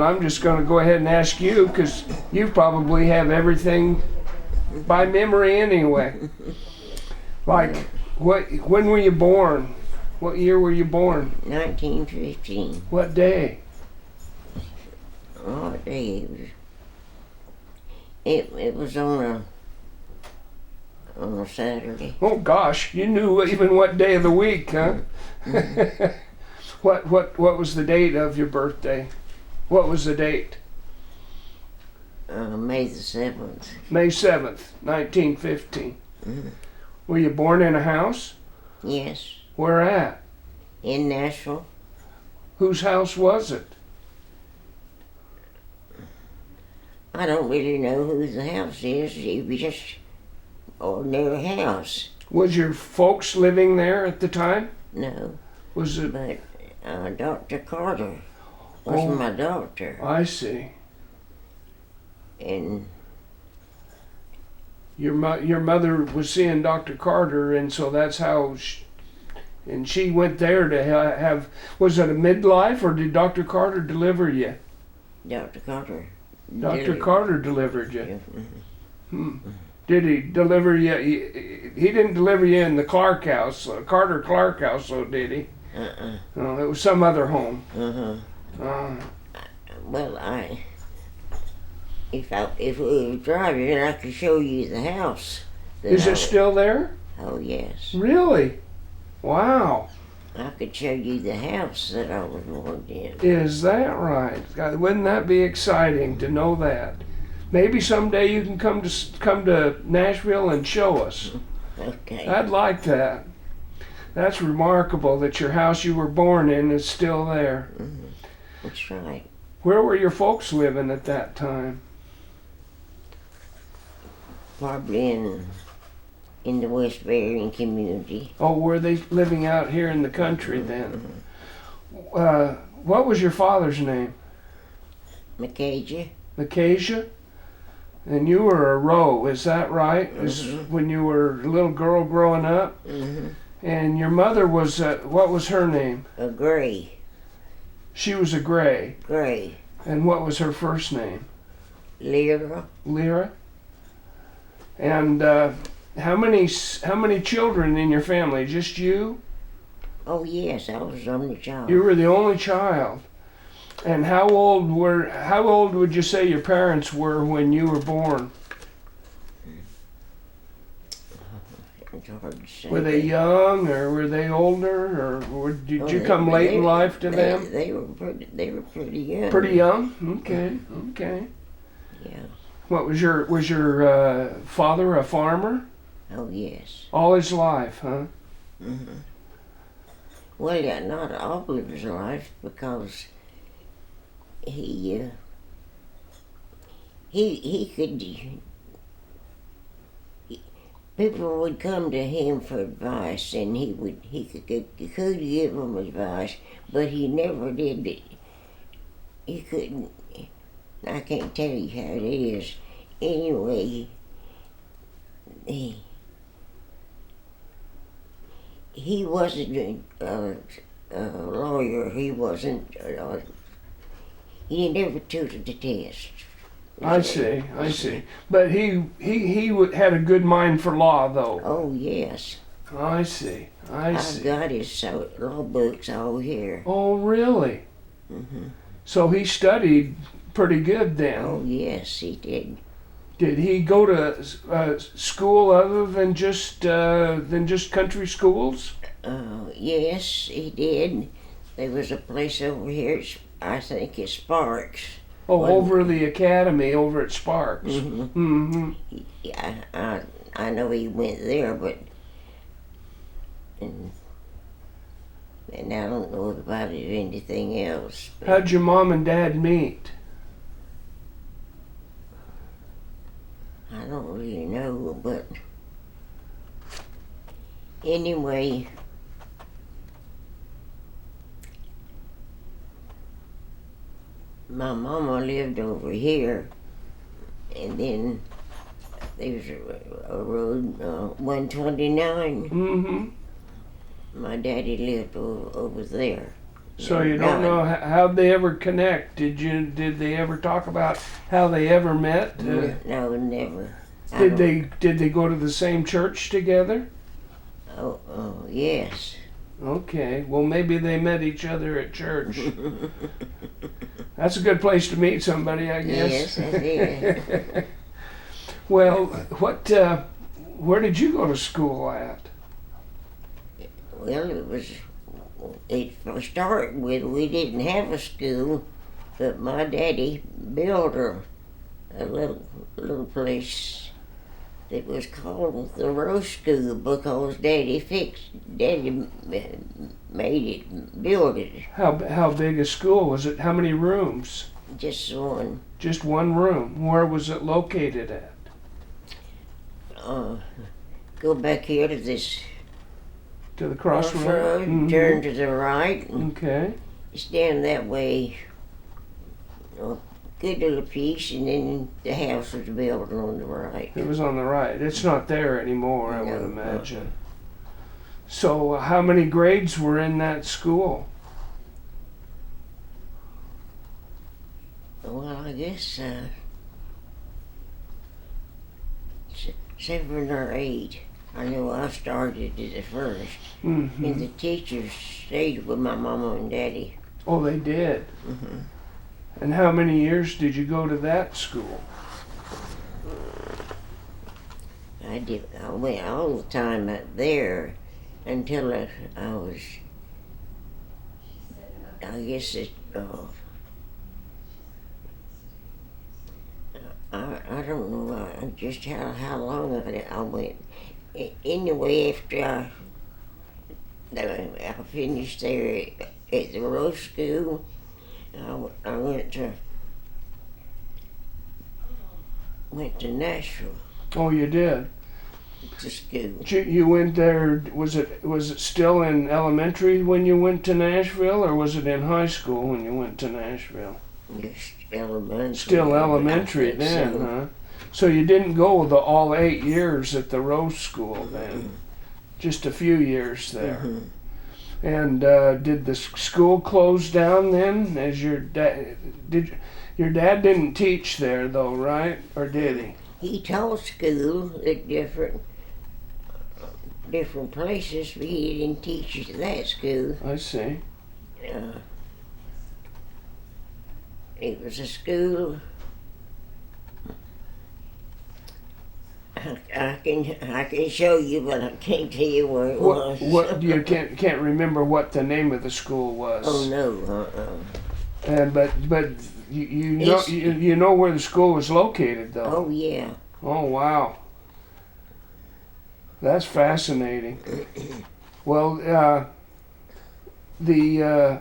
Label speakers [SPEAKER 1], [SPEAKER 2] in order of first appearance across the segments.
[SPEAKER 1] I'm just going to go ahead and ask you because you probably have everything by memory anyway. Like, when were you born? What year were you born?
[SPEAKER 2] 1915.
[SPEAKER 1] What day?
[SPEAKER 2] What day? It was on a Saturday.
[SPEAKER 1] Oh gosh, you knew even what day of the week, huh?
[SPEAKER 2] Mm-hmm.
[SPEAKER 1] What was the date of your birthday? What was the date?
[SPEAKER 2] May the 7th.
[SPEAKER 1] May 7th, 1915.
[SPEAKER 2] Mm-hmm.
[SPEAKER 1] Were you born in a house?
[SPEAKER 2] Yes.
[SPEAKER 1] Where at?
[SPEAKER 2] In Nashville.
[SPEAKER 1] Whose house was it?
[SPEAKER 2] I don't really know whose the house is. It was just ordinary house.
[SPEAKER 1] Was your folks living there at the time?
[SPEAKER 2] No.
[SPEAKER 1] Was it?
[SPEAKER 2] But Dr. Carter was my doctor.
[SPEAKER 1] I see.
[SPEAKER 2] And
[SPEAKER 1] your mother was seeing Dr. Carter, and so that's how. And she went there to have. Was it a midlife, or did Dr. Carter deliver you?
[SPEAKER 2] Dr. Carter.
[SPEAKER 1] Dr. Carter delivered you.
[SPEAKER 2] Yeah.
[SPEAKER 1] Hmm. Did he deliver you? He didn't deliver you in the Clark house, Carter Clark house, so did he? Oh, it was some other home.
[SPEAKER 2] Well, if we were driving, I could show you the house.
[SPEAKER 1] Is it still there?
[SPEAKER 2] Oh yes.
[SPEAKER 1] Really? Wow.
[SPEAKER 2] I could show you the house that I was born in.
[SPEAKER 1] Is that right? God, wouldn't that be exciting to know that? Maybe someday you can come to Nashville and show us.
[SPEAKER 2] Okay.
[SPEAKER 1] I'd like that. That's remarkable that your house you were born in is still there.
[SPEAKER 2] Mm-hmm. That's right.
[SPEAKER 1] Where were your folks living at that time?
[SPEAKER 2] Probably in the West Barian community.
[SPEAKER 1] Oh, were they living out here in the country then? What was your father's name?
[SPEAKER 2] McClellan.
[SPEAKER 1] And you were a Rowe, is that right?
[SPEAKER 2] Mm-hmm.
[SPEAKER 1] When you were a little girl growing up?
[SPEAKER 2] Mm-hmm.
[SPEAKER 1] And your mother was, what was her name?
[SPEAKER 2] A Gray.
[SPEAKER 1] She was a Gray.
[SPEAKER 2] Gray.
[SPEAKER 1] And what was her first name?
[SPEAKER 2] Lyra.
[SPEAKER 1] Lyra? And how many children in your family? Just you?
[SPEAKER 2] Oh yes, I was the only child.
[SPEAKER 1] You were the only child. And how old would you say your parents were when you were born?
[SPEAKER 2] It's hard to say.
[SPEAKER 1] Were they young, or were they older, or did you come late in life to them?
[SPEAKER 2] They were pretty young.
[SPEAKER 1] Pretty young? Okay.
[SPEAKER 2] Yeah.
[SPEAKER 1] What was your father a farmer?
[SPEAKER 2] Oh yes.
[SPEAKER 1] All his life, huh?
[SPEAKER 2] Mm-hmm. Well, yeah, not all of his life, because he could. People would come to him for advice, and he could give them advice, but he never did it. He couldn't. I can't tell you how it is. Anyway, he wasn't a lawyer. He wasn't. He never took the test.
[SPEAKER 1] I see. But he had a good mind for law, though.
[SPEAKER 2] Oh yes.
[SPEAKER 1] I see.
[SPEAKER 2] I've got his law books all here.
[SPEAKER 1] Oh, really?
[SPEAKER 2] Mm-hmm.
[SPEAKER 1] So he studied pretty good then.
[SPEAKER 2] Oh yes, he did.
[SPEAKER 1] Did he go to school other than just country schools?
[SPEAKER 2] Yes, he did. There was a place over here. I think it's Sparks.
[SPEAKER 1] Oh, over the academy over at Sparks.
[SPEAKER 2] Mm-hmm. Yeah, I know he went there, but and I don't know about it anything else.
[SPEAKER 1] How'd your mom and dad meet?
[SPEAKER 2] I don't really know, but anyway, my mama lived over here, and then there's a road, 129.
[SPEAKER 1] Mm-hmm.
[SPEAKER 2] My daddy lived over there.
[SPEAKER 1] So you don't know how'd they ever connect? Did they ever talk about how they ever met?
[SPEAKER 2] No, never.
[SPEAKER 1] Did they go to the same church together?
[SPEAKER 2] Oh, yes.
[SPEAKER 1] Okay. Well, maybe they met each other at church. That's a good place to meet somebody, I guess.
[SPEAKER 2] Yes, it is.
[SPEAKER 1] Well, where did you go to school at?
[SPEAKER 2] Well, it started with, we didn't have a school, but my daddy built a little place that was called the Rowe School because Daddy made it, built it.
[SPEAKER 1] How big a school was it? How many rooms?
[SPEAKER 2] Just one.
[SPEAKER 1] Just one room. Where was it located at?
[SPEAKER 2] Go back here to this
[SPEAKER 1] To the crossroad?
[SPEAKER 2] turn to the right,
[SPEAKER 1] Okay.
[SPEAKER 2] stand that way, a good little piece, and then the house was built on the right.
[SPEAKER 1] It was on the right. It's not there anymore, I would
[SPEAKER 2] No.
[SPEAKER 1] imagine. So, how many grades were in that school?
[SPEAKER 2] Well, I guess 7 or 8. I know I started at the first,
[SPEAKER 1] Mm-hmm.
[SPEAKER 2] and the teachers stayed with my mama and daddy.
[SPEAKER 1] Oh, they did.
[SPEAKER 2] Mm-hmm.
[SPEAKER 1] And how many years did you go to that school?
[SPEAKER 2] I went all the time up there until I was, I guess I don't know just how long I went. Anyway, after I finished there at the Rowe School, I went to Nashville
[SPEAKER 1] Oh, you did.
[SPEAKER 2] to school.
[SPEAKER 1] You went there. Was it still in elementary when you went to Nashville, or was it in high school when you went to Nashville?
[SPEAKER 2] Just elementary.
[SPEAKER 1] Still elementary
[SPEAKER 2] I think
[SPEAKER 1] then,
[SPEAKER 2] so.
[SPEAKER 1] huh? So you didn't go all 8 years at the Rowe School then, just a few years there.
[SPEAKER 2] Mhm.
[SPEAKER 1] And did the school close down then? As your dad your dad didn't teach there though, right? Or did he?
[SPEAKER 2] He taught school at different places, but he didn't teach at that school.
[SPEAKER 1] I see.
[SPEAKER 2] It was a school. I can show you, but I can't tell you where it was.
[SPEAKER 1] What you can't remember what the name of the school was?
[SPEAKER 2] Oh no.
[SPEAKER 1] And but you know where the school was located though.
[SPEAKER 2] Oh yeah.
[SPEAKER 1] Oh wow. That's fascinating. Well, the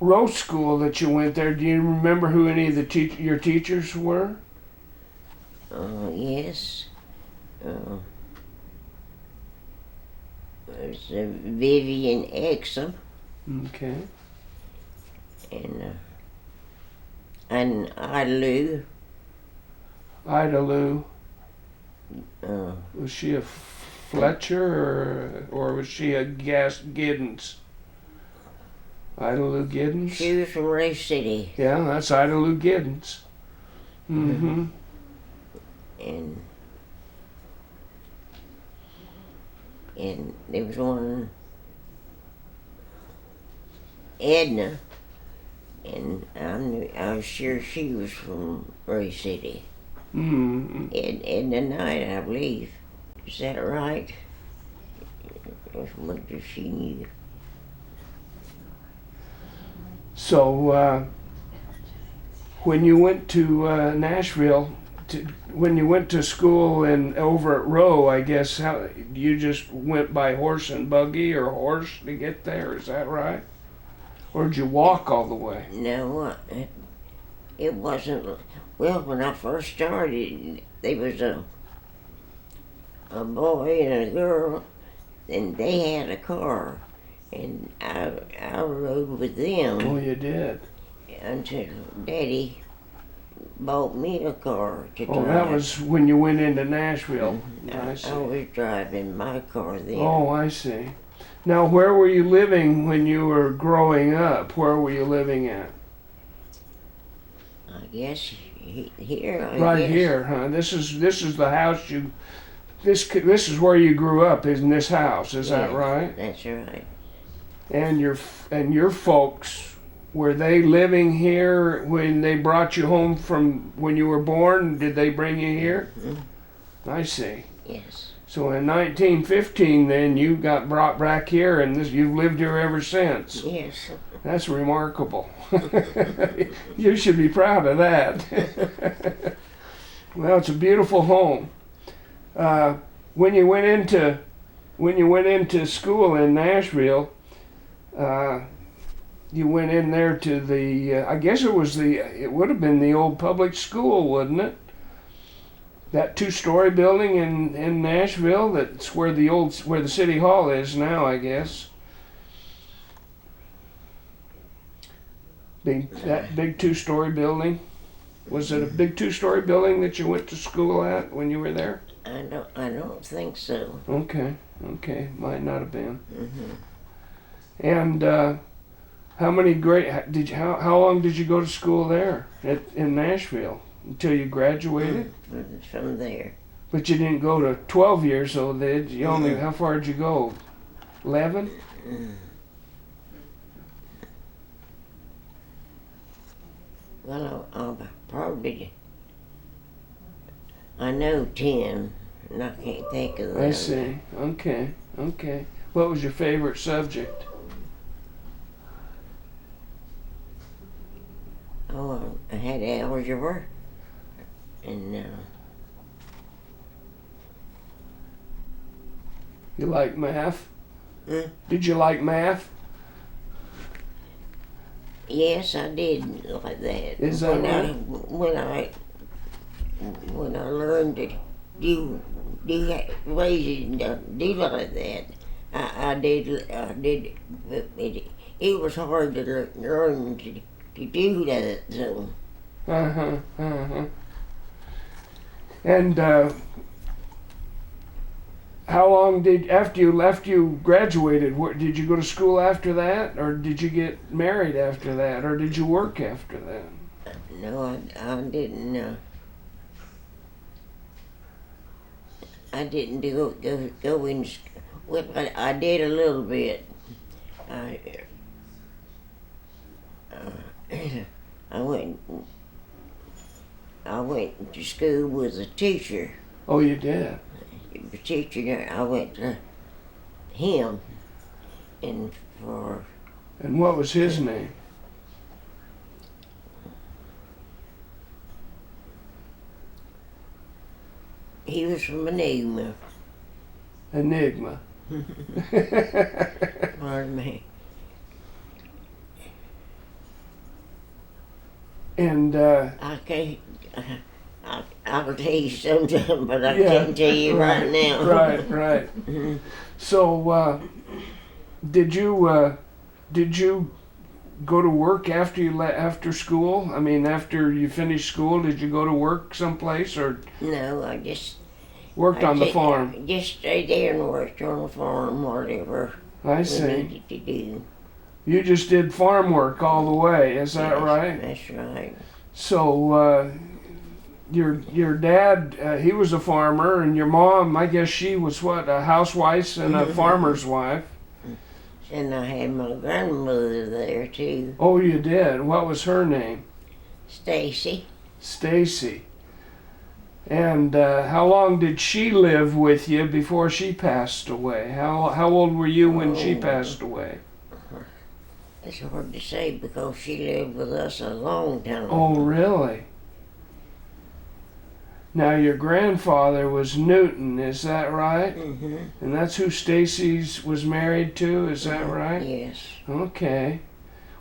[SPEAKER 1] Rowe School that you went there, do you remember who any of your teachers were?
[SPEAKER 2] Yes. There's Vivian Exum
[SPEAKER 1] Okay.
[SPEAKER 2] and Idalou.
[SPEAKER 1] Ida Lou.
[SPEAKER 2] Uh,
[SPEAKER 1] Was she a Fletcher or was she a Giddens? Ida Lou Giddens?
[SPEAKER 2] she was from Ray City,
[SPEAKER 1] Yeah, that's Ida Lou Giddens. Mm-hmm.
[SPEAKER 2] and there was one Edna, and I was sure she was from Ray City.
[SPEAKER 1] Mm-hmm.
[SPEAKER 2] Edna Knight, I believe. Is that right? As much as she knew.
[SPEAKER 1] So, when you went to Nashville, when you went to school over at Rowe, I guess you just went by horse and buggy or horse to get there. Is that right? Or did you walk all the way?
[SPEAKER 2] No, it wasn't. Well, when I first started, there was a boy and a girl, and they had a car, and I rode with them.
[SPEAKER 1] Oh, you did.
[SPEAKER 2] Until Daddy bought me a car to drive.
[SPEAKER 1] Oh, that was when you went into Nashville.
[SPEAKER 2] I was driving my car then.
[SPEAKER 1] Oh, I see. Now, where were you living when you were growing up? Where were you living at?
[SPEAKER 2] I guess here. I
[SPEAKER 1] Right
[SPEAKER 2] guess.
[SPEAKER 1] here, huh? This is the house you. This is where you grew up, in this house. Is that
[SPEAKER 2] Yeah,
[SPEAKER 1] right?
[SPEAKER 2] That's right.
[SPEAKER 1] And your folks, were they living here when they brought you home from when you were born? Did they bring you here?
[SPEAKER 2] Mm-hmm.
[SPEAKER 1] I see.
[SPEAKER 2] Yes.
[SPEAKER 1] So in 1915, then you got brought back here, and you've lived here ever since.
[SPEAKER 2] Yes.
[SPEAKER 1] That's remarkable. You should be proud of that. Well, it's a beautiful home. When you went into school in Nashville, you went in there to the. I guess it would have been the old public school, wouldn't it? That two-story building in Nashville. That's where the city hall is now, I guess. That big two-story building. Was it a big two-story building that you went to school at when you were there?
[SPEAKER 2] I don't think so.
[SPEAKER 1] Okay, might not have been.
[SPEAKER 2] Mm-hmm.
[SPEAKER 1] And how long did you go to school there in Nashville until you graduated?
[SPEAKER 2] From there.
[SPEAKER 1] But you didn't go to 12 years old, did you? How far did you go? 11?
[SPEAKER 2] Well, I'll probably. I know 10, and I can't think of them.
[SPEAKER 1] I see. Okay. What was your favorite subject?
[SPEAKER 2] Oh, I had algebra, and
[SPEAKER 1] You like math?
[SPEAKER 2] Mm.
[SPEAKER 1] Did you like math?
[SPEAKER 2] yes, I did like that.
[SPEAKER 1] Is that right?
[SPEAKER 2] When I learned to do ways to do like that, I did. But it was hard to learn to do that. So.
[SPEAKER 1] And how long after you graduated, did you go to school after that, or did you get married after that, or did you work after that?
[SPEAKER 2] No, I didn't. I didn't go in. Well, I did a little bit. I went to school with a teacher.
[SPEAKER 1] Oh, you did?
[SPEAKER 2] The teacher, I went to him, and
[SPEAKER 1] what was his name?
[SPEAKER 2] he was from Enigma.
[SPEAKER 1] Enigma.
[SPEAKER 2] Pardon me.
[SPEAKER 1] And
[SPEAKER 2] I can't. I'll tell you sometime, but I can't tell you right now.
[SPEAKER 1] Right. So, did you go to work after school? I mean, after you finished school, did you go to work someplace, or
[SPEAKER 2] No, I just
[SPEAKER 1] worked on the farm?
[SPEAKER 2] Just stayed there and worked on the farm, whatever
[SPEAKER 1] I
[SPEAKER 2] we
[SPEAKER 1] see.
[SPEAKER 2] needed to do.
[SPEAKER 1] You just did farm work all the way, is that
[SPEAKER 2] Yes,
[SPEAKER 1] right?
[SPEAKER 2] That's right.
[SPEAKER 1] So, your dad, he was a farmer, and your mom, I guess she was what, a housewife and a farmer's wife.
[SPEAKER 2] And I had my grandmother there too,
[SPEAKER 1] Oh, you did? What was her name?
[SPEAKER 2] Stacy.
[SPEAKER 1] Stacy. And how long did she live with you before she passed away? How old were you when she passed away?
[SPEAKER 2] It's hard to say because she lived with us a long time.
[SPEAKER 1] Oh, really? Now, your grandfather was Newton, is that right?
[SPEAKER 2] Mm-hmm.
[SPEAKER 1] And that's who Stacy's was married to, is that right?
[SPEAKER 2] Yes.
[SPEAKER 1] Okay.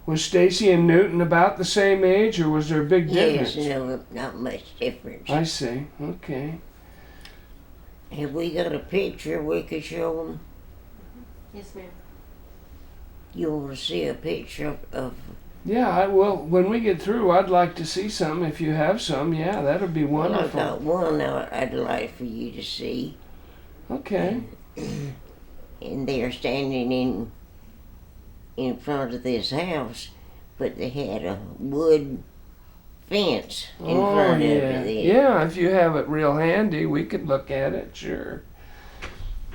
[SPEAKER 1] Was Stacy and Newton about the same age, or was there a big difference?
[SPEAKER 2] Yes, no, not much difference.
[SPEAKER 1] I see. Okay.
[SPEAKER 2] Have we got a picture we could show them?
[SPEAKER 3] Yes, ma'am.
[SPEAKER 2] You want to see a picture of
[SPEAKER 1] Yeah, I will. When we get through, I'd like to see some. If you have some, yeah, that'd be
[SPEAKER 2] well, I've
[SPEAKER 1] wonderful.
[SPEAKER 2] got one I'd like for you to see.
[SPEAKER 1] Okay.
[SPEAKER 2] and they're standing in front of this house, but they had a wood fence in front of it.
[SPEAKER 1] Yeah, if you have it real handy, we could look at it, sure.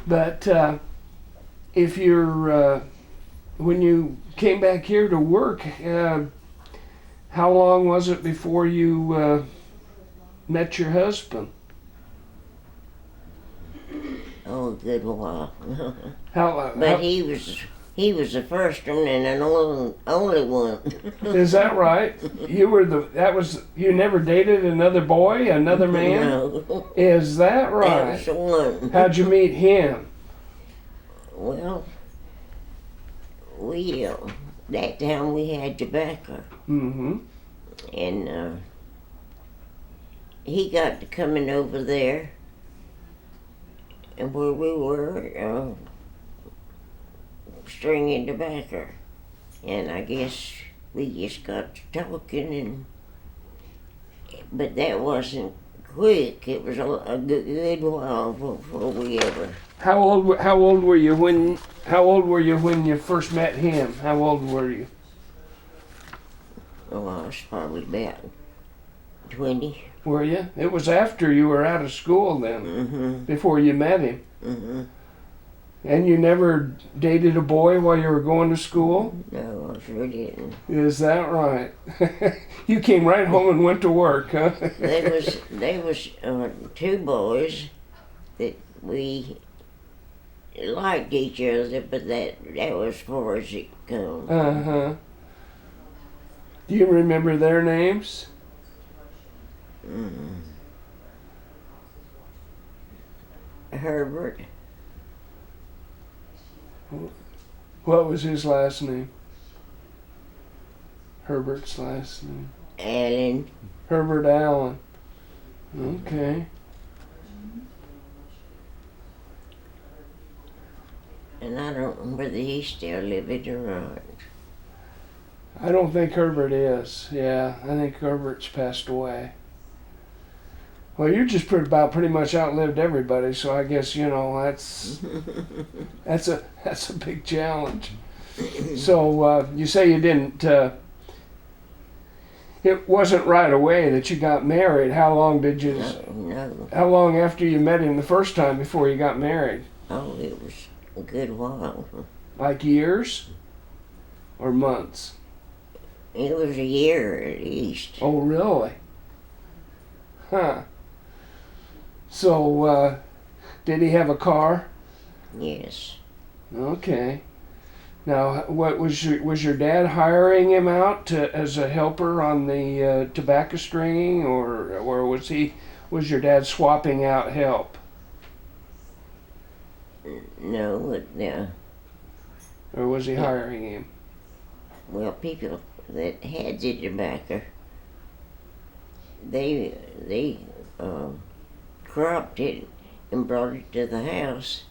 [SPEAKER 1] But if you're, when you came back here to work, how long was it before you met your husband?
[SPEAKER 2] Oh, a good while.
[SPEAKER 1] How
[SPEAKER 2] He was the first one and an only one.
[SPEAKER 1] is that right? You never dated another boy, another man?
[SPEAKER 2] No.
[SPEAKER 1] Is that
[SPEAKER 2] That
[SPEAKER 1] right?
[SPEAKER 2] was the one.
[SPEAKER 1] How'd you meet him?
[SPEAKER 2] Well, that time we had tobacco,
[SPEAKER 1] Mm-hmm.
[SPEAKER 2] and he got to coming over there, and where we were stringing tobacco, and I guess we just got to talking, but that wasn't quick. It was a good while before we ever.
[SPEAKER 1] How old were you when you first met him? How old were you?
[SPEAKER 2] Oh, I was probably about 20.
[SPEAKER 1] Were you? It was after you were out of school then,
[SPEAKER 2] Mm-hmm.
[SPEAKER 1] before you met him.
[SPEAKER 2] Mm-hmm.
[SPEAKER 1] And you never dated a boy while you were going to school?
[SPEAKER 2] No, I sure didn't.
[SPEAKER 1] Is that right? You came right home and went to work, huh?
[SPEAKER 2] There was two boys that we liked each other, but that was as far as it come.
[SPEAKER 1] Uh-huh. Do you remember their names?
[SPEAKER 2] Herbert,
[SPEAKER 1] What was his last name? Herbert's last name.
[SPEAKER 2] Allen,
[SPEAKER 1] Herbert Allen. Okay.
[SPEAKER 2] and I don't know whether he's still living or not.
[SPEAKER 1] I don't think Herbert is. Yeah, I think Herbert's passed away. Well, you just pretty much outlived everybody, so I guess that's a big challenge. So you say you didn't. It wasn't right away that you got married. How long did you?
[SPEAKER 2] No.
[SPEAKER 1] How long after you met him the first time before you got married?
[SPEAKER 2] Oh, it was a good while.
[SPEAKER 1] Like years, or months?
[SPEAKER 2] It was a year at least.
[SPEAKER 1] Oh, really? Huh. So, did he have a car?
[SPEAKER 2] Yes.
[SPEAKER 1] Okay. Now, what was your dad hiring him out as a helper on the tobacco stringing, or was your dad swapping out help?
[SPEAKER 2] No,
[SPEAKER 1] Or was he hiring him?
[SPEAKER 2] well, people that had the tobacco, they cropped it and brought it to the house,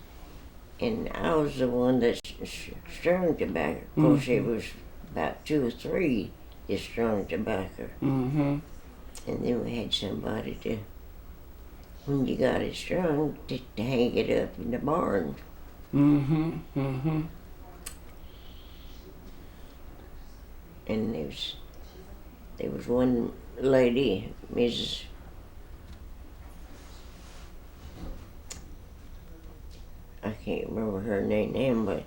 [SPEAKER 2] and I was the one that strung tobacco. Of course, it was about 2 or 3 that strung tobacco,
[SPEAKER 1] Mm-hmm.
[SPEAKER 2] and then we had somebody to, when you got it strung, to hang it up in the barn.
[SPEAKER 1] Mm-hmm. Mm-hmm.
[SPEAKER 2] And there was one lady, Mrs. I can't remember her name now, but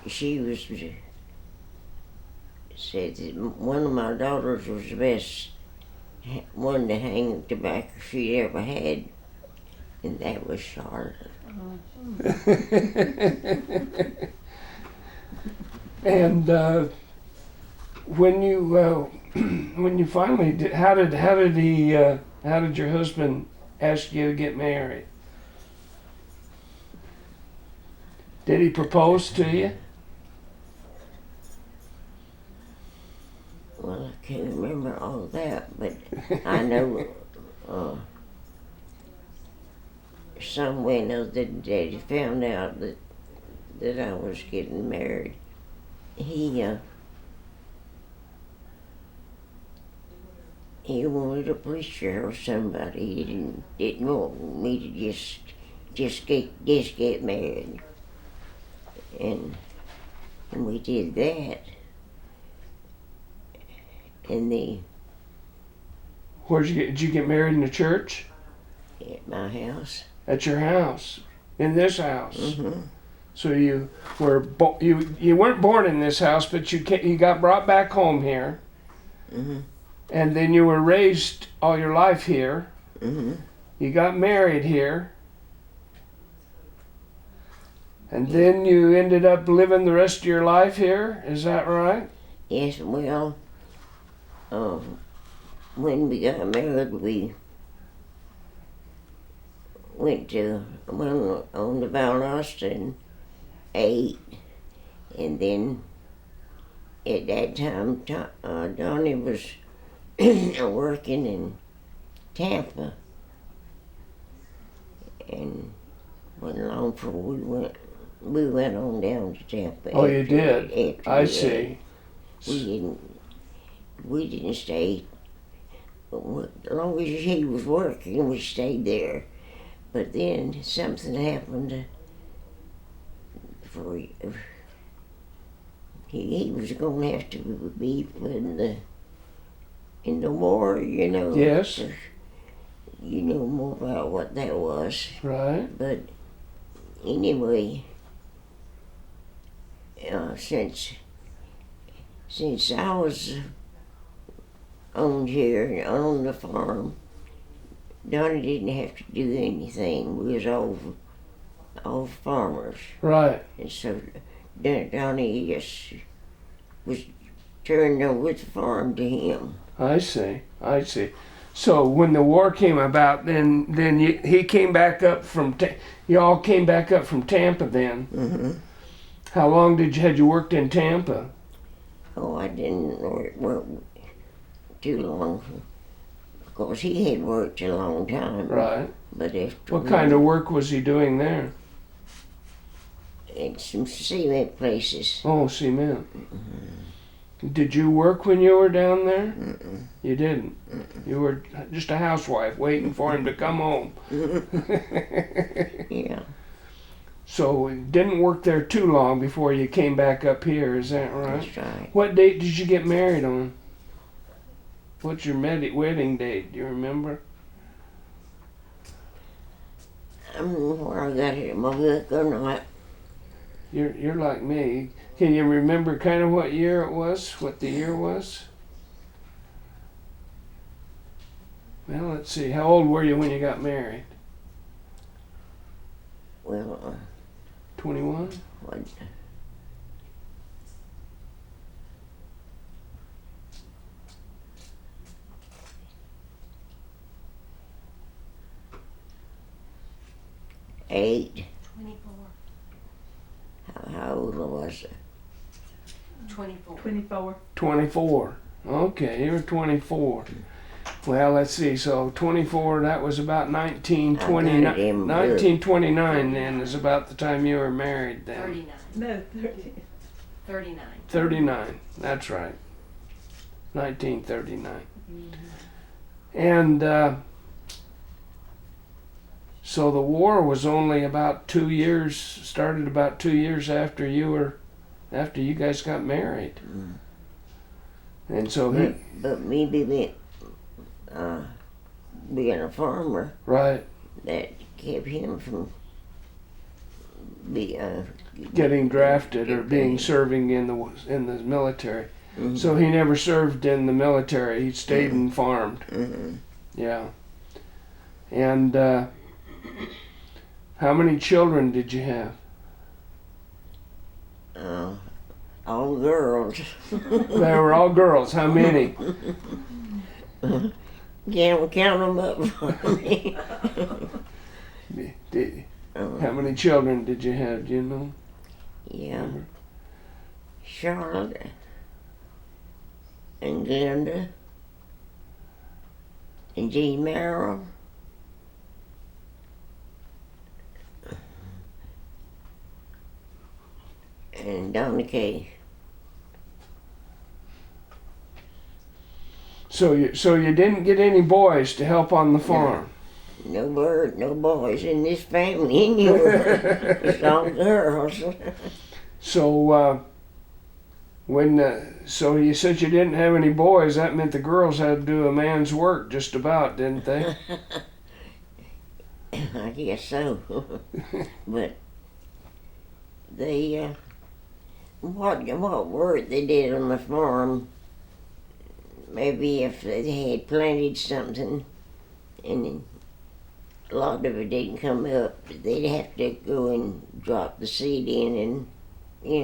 [SPEAKER 2] she said that one of my daughters was the best one to hang tobacco she ever had, and that was Charlotte.
[SPEAKER 1] And when you finally did, how did your husband ask you to get married? Did he propose to you?
[SPEAKER 2] Well, I can't remember all that, but I know some way or another that Daddy found out that I was getting married. He wanted a preacher or somebody. He didn't want me to just get married. And we did that. And
[SPEAKER 1] Did you get married in the church?
[SPEAKER 2] at my house.
[SPEAKER 1] At your house? In this house?
[SPEAKER 2] Mm-hmm.
[SPEAKER 1] So you weren't born in this house, but you got brought back home here.
[SPEAKER 2] Mm-hmm.
[SPEAKER 1] And then you were raised all your life here.
[SPEAKER 2] Mm-hmm.
[SPEAKER 1] You got married here. And then you ended up living the rest of your life here. Is that right?
[SPEAKER 2] Yes, well, when we got married, we went on the Valdosta and ate. And then at that time, Donnie was working in Tampa. And wasn't long before we went on down to Tampa.
[SPEAKER 1] Oh, you did? I see.
[SPEAKER 2] We didn't stay. As long as he was working, we stayed there. But then something happened. He was going to have to be in the war, you know.
[SPEAKER 1] Yes.
[SPEAKER 2] You know more about what that was.
[SPEAKER 1] Right.
[SPEAKER 2] But anyway, since I was on here on the farm, Donnie didn't have to do anything. We was all farmers.
[SPEAKER 1] Right.
[SPEAKER 2] And so Donnie just was turned over the farm to him.
[SPEAKER 1] I see. So when the war came about, then he came back up from you all came back up from Tampa then.
[SPEAKER 2] Mm-hmm.
[SPEAKER 1] How long had you worked in Tampa?
[SPEAKER 2] Oh, I didn't work too long. Of course, he had worked a long time.
[SPEAKER 1] Right.
[SPEAKER 2] But after
[SPEAKER 1] What kind of work was he doing there?
[SPEAKER 2] at some cement places.
[SPEAKER 1] Oh, cement.
[SPEAKER 2] Mm-hmm.
[SPEAKER 1] Did you work when you were down there?
[SPEAKER 2] Mm-mm.
[SPEAKER 1] You didn't.
[SPEAKER 2] Mm-mm.
[SPEAKER 1] You were just a housewife waiting for him to come home.
[SPEAKER 2] Yeah.
[SPEAKER 1] So you didn't work there too long before you came back up here, is that right?
[SPEAKER 2] That's right.
[SPEAKER 1] What date did you get married on? What's your wedding date? Do you remember?
[SPEAKER 2] I don't know where I got it in my book or not.
[SPEAKER 1] You're like me. Can you remember kind of what year it was? What the year was? Well, let's see. How old were you when you got married?
[SPEAKER 2] Well,
[SPEAKER 1] 21?
[SPEAKER 2] what? Eight.
[SPEAKER 3] 24.
[SPEAKER 2] How old was I?
[SPEAKER 3] 24.
[SPEAKER 4] 24.
[SPEAKER 1] 24. Okay, you were 24. Well, let's see. So 24, that was about 1929 then is about the time you were married then.
[SPEAKER 3] 39.
[SPEAKER 4] No, 30.
[SPEAKER 3] 39.
[SPEAKER 1] 39, that's right. 1939.
[SPEAKER 4] Mm-hmm.
[SPEAKER 1] And so the war was only about 2 years, started about 2 years after you guys got married.
[SPEAKER 2] Mm.
[SPEAKER 1] And so
[SPEAKER 2] But me being a farmer,
[SPEAKER 1] right,
[SPEAKER 2] that kept him from
[SPEAKER 1] getting drafted or being serving in the military.
[SPEAKER 2] Mm-hmm.
[SPEAKER 1] So he never served in the military. He stayed and farmed.
[SPEAKER 2] Mm-hmm.
[SPEAKER 1] Yeah. And how many children did you have?
[SPEAKER 2] All girls.
[SPEAKER 1] They were all girls. How many?
[SPEAKER 2] Can't count them up for me.
[SPEAKER 1] How many children did you have? Do you know?
[SPEAKER 2] Yeah. Charlotte and Glenda and Jean Merrill. And Donna Kay.
[SPEAKER 1] So you didn't get any boys to help on the farm?
[SPEAKER 2] No boys in this family anywhere. It's all girls.
[SPEAKER 1] So so you said you didn't have any boys. That meant the girls had to do a man's work, just about, didn't they?
[SPEAKER 2] I guess so. But they, what work they did on the farm, maybe if they had planted something and a lot of it didn't come up, they'd have to go and drop the seed in and,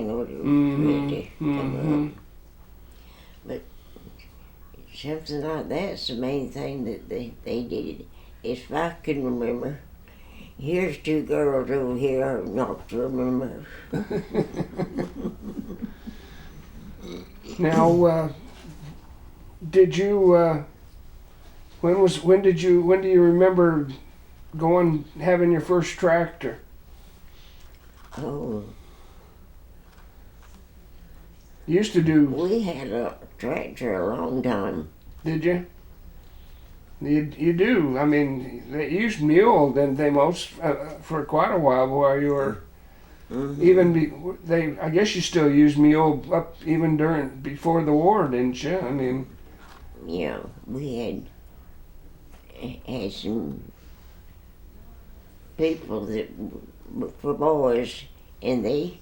[SPEAKER 2] for it to come up. But something like that's the main thing that they did. If I can remember, here's two girls over here I knocked them up.
[SPEAKER 1] Now, did you? When do you remember having your first tractor?
[SPEAKER 2] Oh,
[SPEAKER 1] You used to do.
[SPEAKER 2] we had a tractor a long time.
[SPEAKER 1] Did you? You do. I mean, they used mule, didn't they, most for quite a while while you were.
[SPEAKER 2] Mm-hmm.
[SPEAKER 1] I guess you still use mule up even before the war, didn't you? I mean.
[SPEAKER 2] Yeah, we had some people that for boys, and they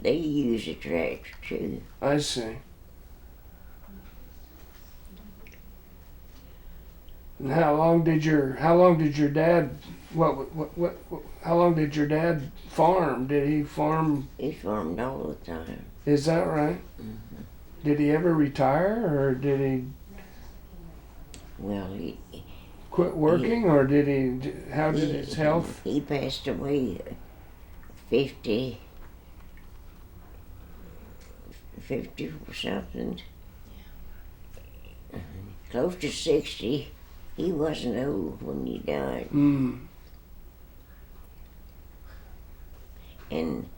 [SPEAKER 2] use a tractor too.
[SPEAKER 1] I see. And how long did your dad how long did your dad farm? Did he farm?
[SPEAKER 2] He farmed all the time.
[SPEAKER 1] Is that right?
[SPEAKER 2] Mm-hmm.
[SPEAKER 1] Did he ever retire, or did he
[SPEAKER 2] Well, he
[SPEAKER 1] quit working, or did he? How did his health?
[SPEAKER 2] He passed away 50 or something. Close to 60. He wasn't old when he died. And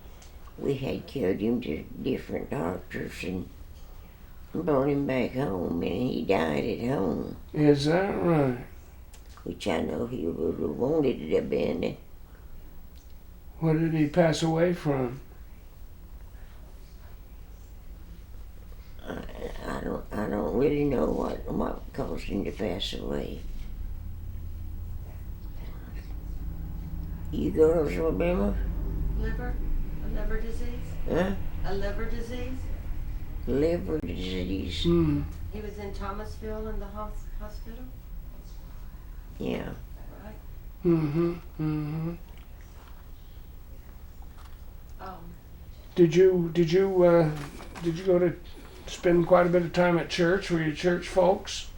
[SPEAKER 2] we had carried him to different doctors and brought him back home, and he died at home.
[SPEAKER 1] Is that right?
[SPEAKER 2] Which I know he would have wanted it to have been.
[SPEAKER 1] What did he pass away from?
[SPEAKER 2] I don't really know what caused him to pass away. You girls remember?
[SPEAKER 3] A liver disease?
[SPEAKER 2] Huh?
[SPEAKER 3] A liver disease?
[SPEAKER 2] Liver disease.
[SPEAKER 3] He was in Thomasville in the hospital?
[SPEAKER 2] Yeah.
[SPEAKER 3] Right.
[SPEAKER 1] Mm-hmm.
[SPEAKER 3] Um,
[SPEAKER 1] Did you go to spend quite a bit of time at church? Were you church folks?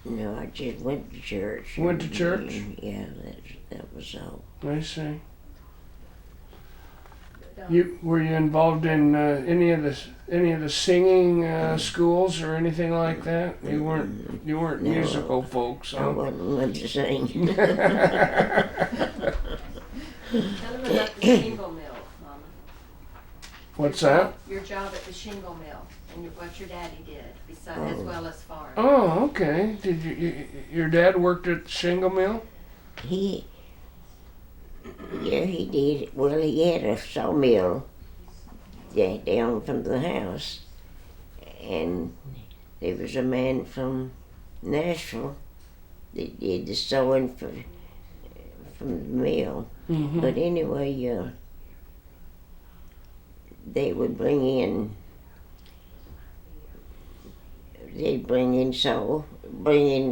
[SPEAKER 2] No, I just went to church.
[SPEAKER 1] Went to church?
[SPEAKER 2] Yeah, that was all.
[SPEAKER 1] I see.
[SPEAKER 3] um,
[SPEAKER 1] Were you involved in any of the singing schools or anything like that? You weren't
[SPEAKER 2] No,
[SPEAKER 1] musical folks.
[SPEAKER 2] I
[SPEAKER 1] Huh?
[SPEAKER 2] wasn't one to sing.
[SPEAKER 3] Tell him about the shingle mill, Mama.
[SPEAKER 1] What's
[SPEAKER 3] Your
[SPEAKER 1] that?
[SPEAKER 3] job- Your job at the shingle mill and what your daddy did, as well as farm.
[SPEAKER 1] Oh, okay. Did your dad worked at the shingle mill?
[SPEAKER 2] Yeah, he did. Well, he had a sawmill down from the house, and there was a man from Nashville that did the sewing from the mill.
[SPEAKER 1] Mm-hmm.
[SPEAKER 2] But anyway, they would bring in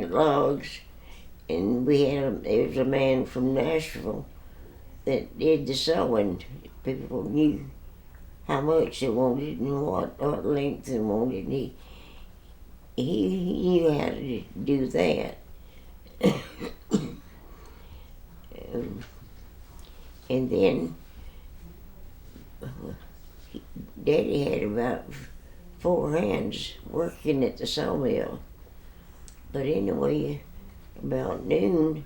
[SPEAKER 2] logs, and there was a man from Nashville that did the sewing. People knew how much they wanted and what length they wanted. He knew how to do that. And then Daddy had about 4 hands working at the sawmill. But anyway, about noon,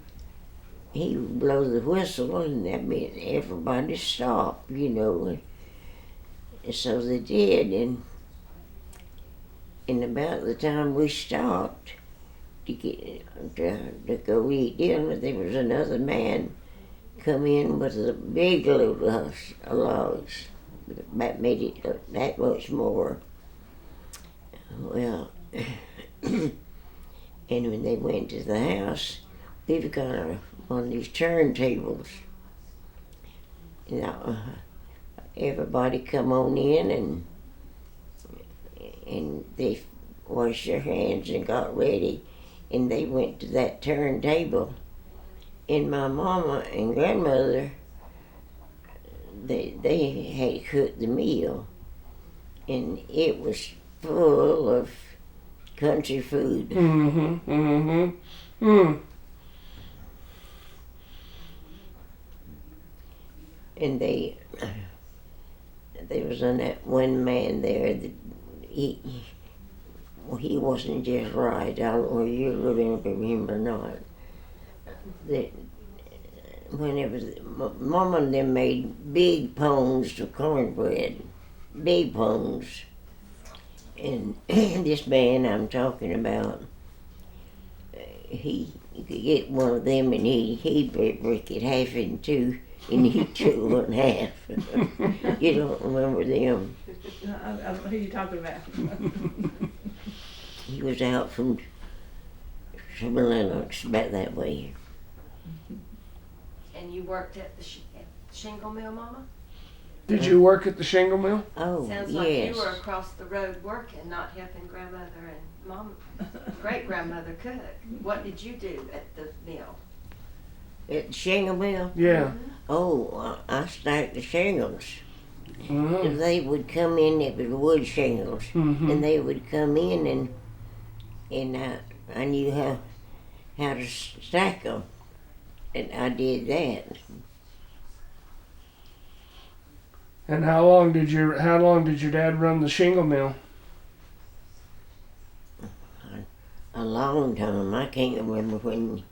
[SPEAKER 2] he would blow the whistle, and that meant everybody stopped, And so they did, and about the time we stopped to go eat dinner, there was another man come in with a big load of logs. That made it look that much more. Well, and when they went to the house, we've got one of these turntables. Now, everybody come on in and they washed their hands and got ready, and they went to that turntable. And my mama and grandmother, they had cooked the meal, and it was full of country food.
[SPEAKER 1] Mm-hmm. Mm-hmm. Mm.
[SPEAKER 2] And there was one man there that he wasn't just right. I don't know if you remember him or not. That whenever Mama and them made big pones of cornbread, big pones, and this man I'm talking about, he could get one of them and he'd break it half in two, and he'd chew one half. You don't remember them?
[SPEAKER 4] Who are you talking about?
[SPEAKER 2] He was out from Lennox, about that way.
[SPEAKER 3] And you worked at the shingle mill, Mama?
[SPEAKER 1] Did you work at the shingle mill?
[SPEAKER 2] Oh,
[SPEAKER 3] Sounds
[SPEAKER 2] yes.
[SPEAKER 3] like you were across the road working, not helping grandmother and mom, great-grandmother cook. What did you do at the mill?
[SPEAKER 2] At the shingle mill?
[SPEAKER 1] Yeah.
[SPEAKER 2] Oh, I stacked the shingles.
[SPEAKER 1] Mm-hmm.
[SPEAKER 2] They would come in, it was wood shingles,
[SPEAKER 1] Mm-hmm.
[SPEAKER 2] and they would come in and I knew how to stack them, and I did that.
[SPEAKER 1] And how long did your dad run the shingle mill?
[SPEAKER 2] A long time. I can't remember when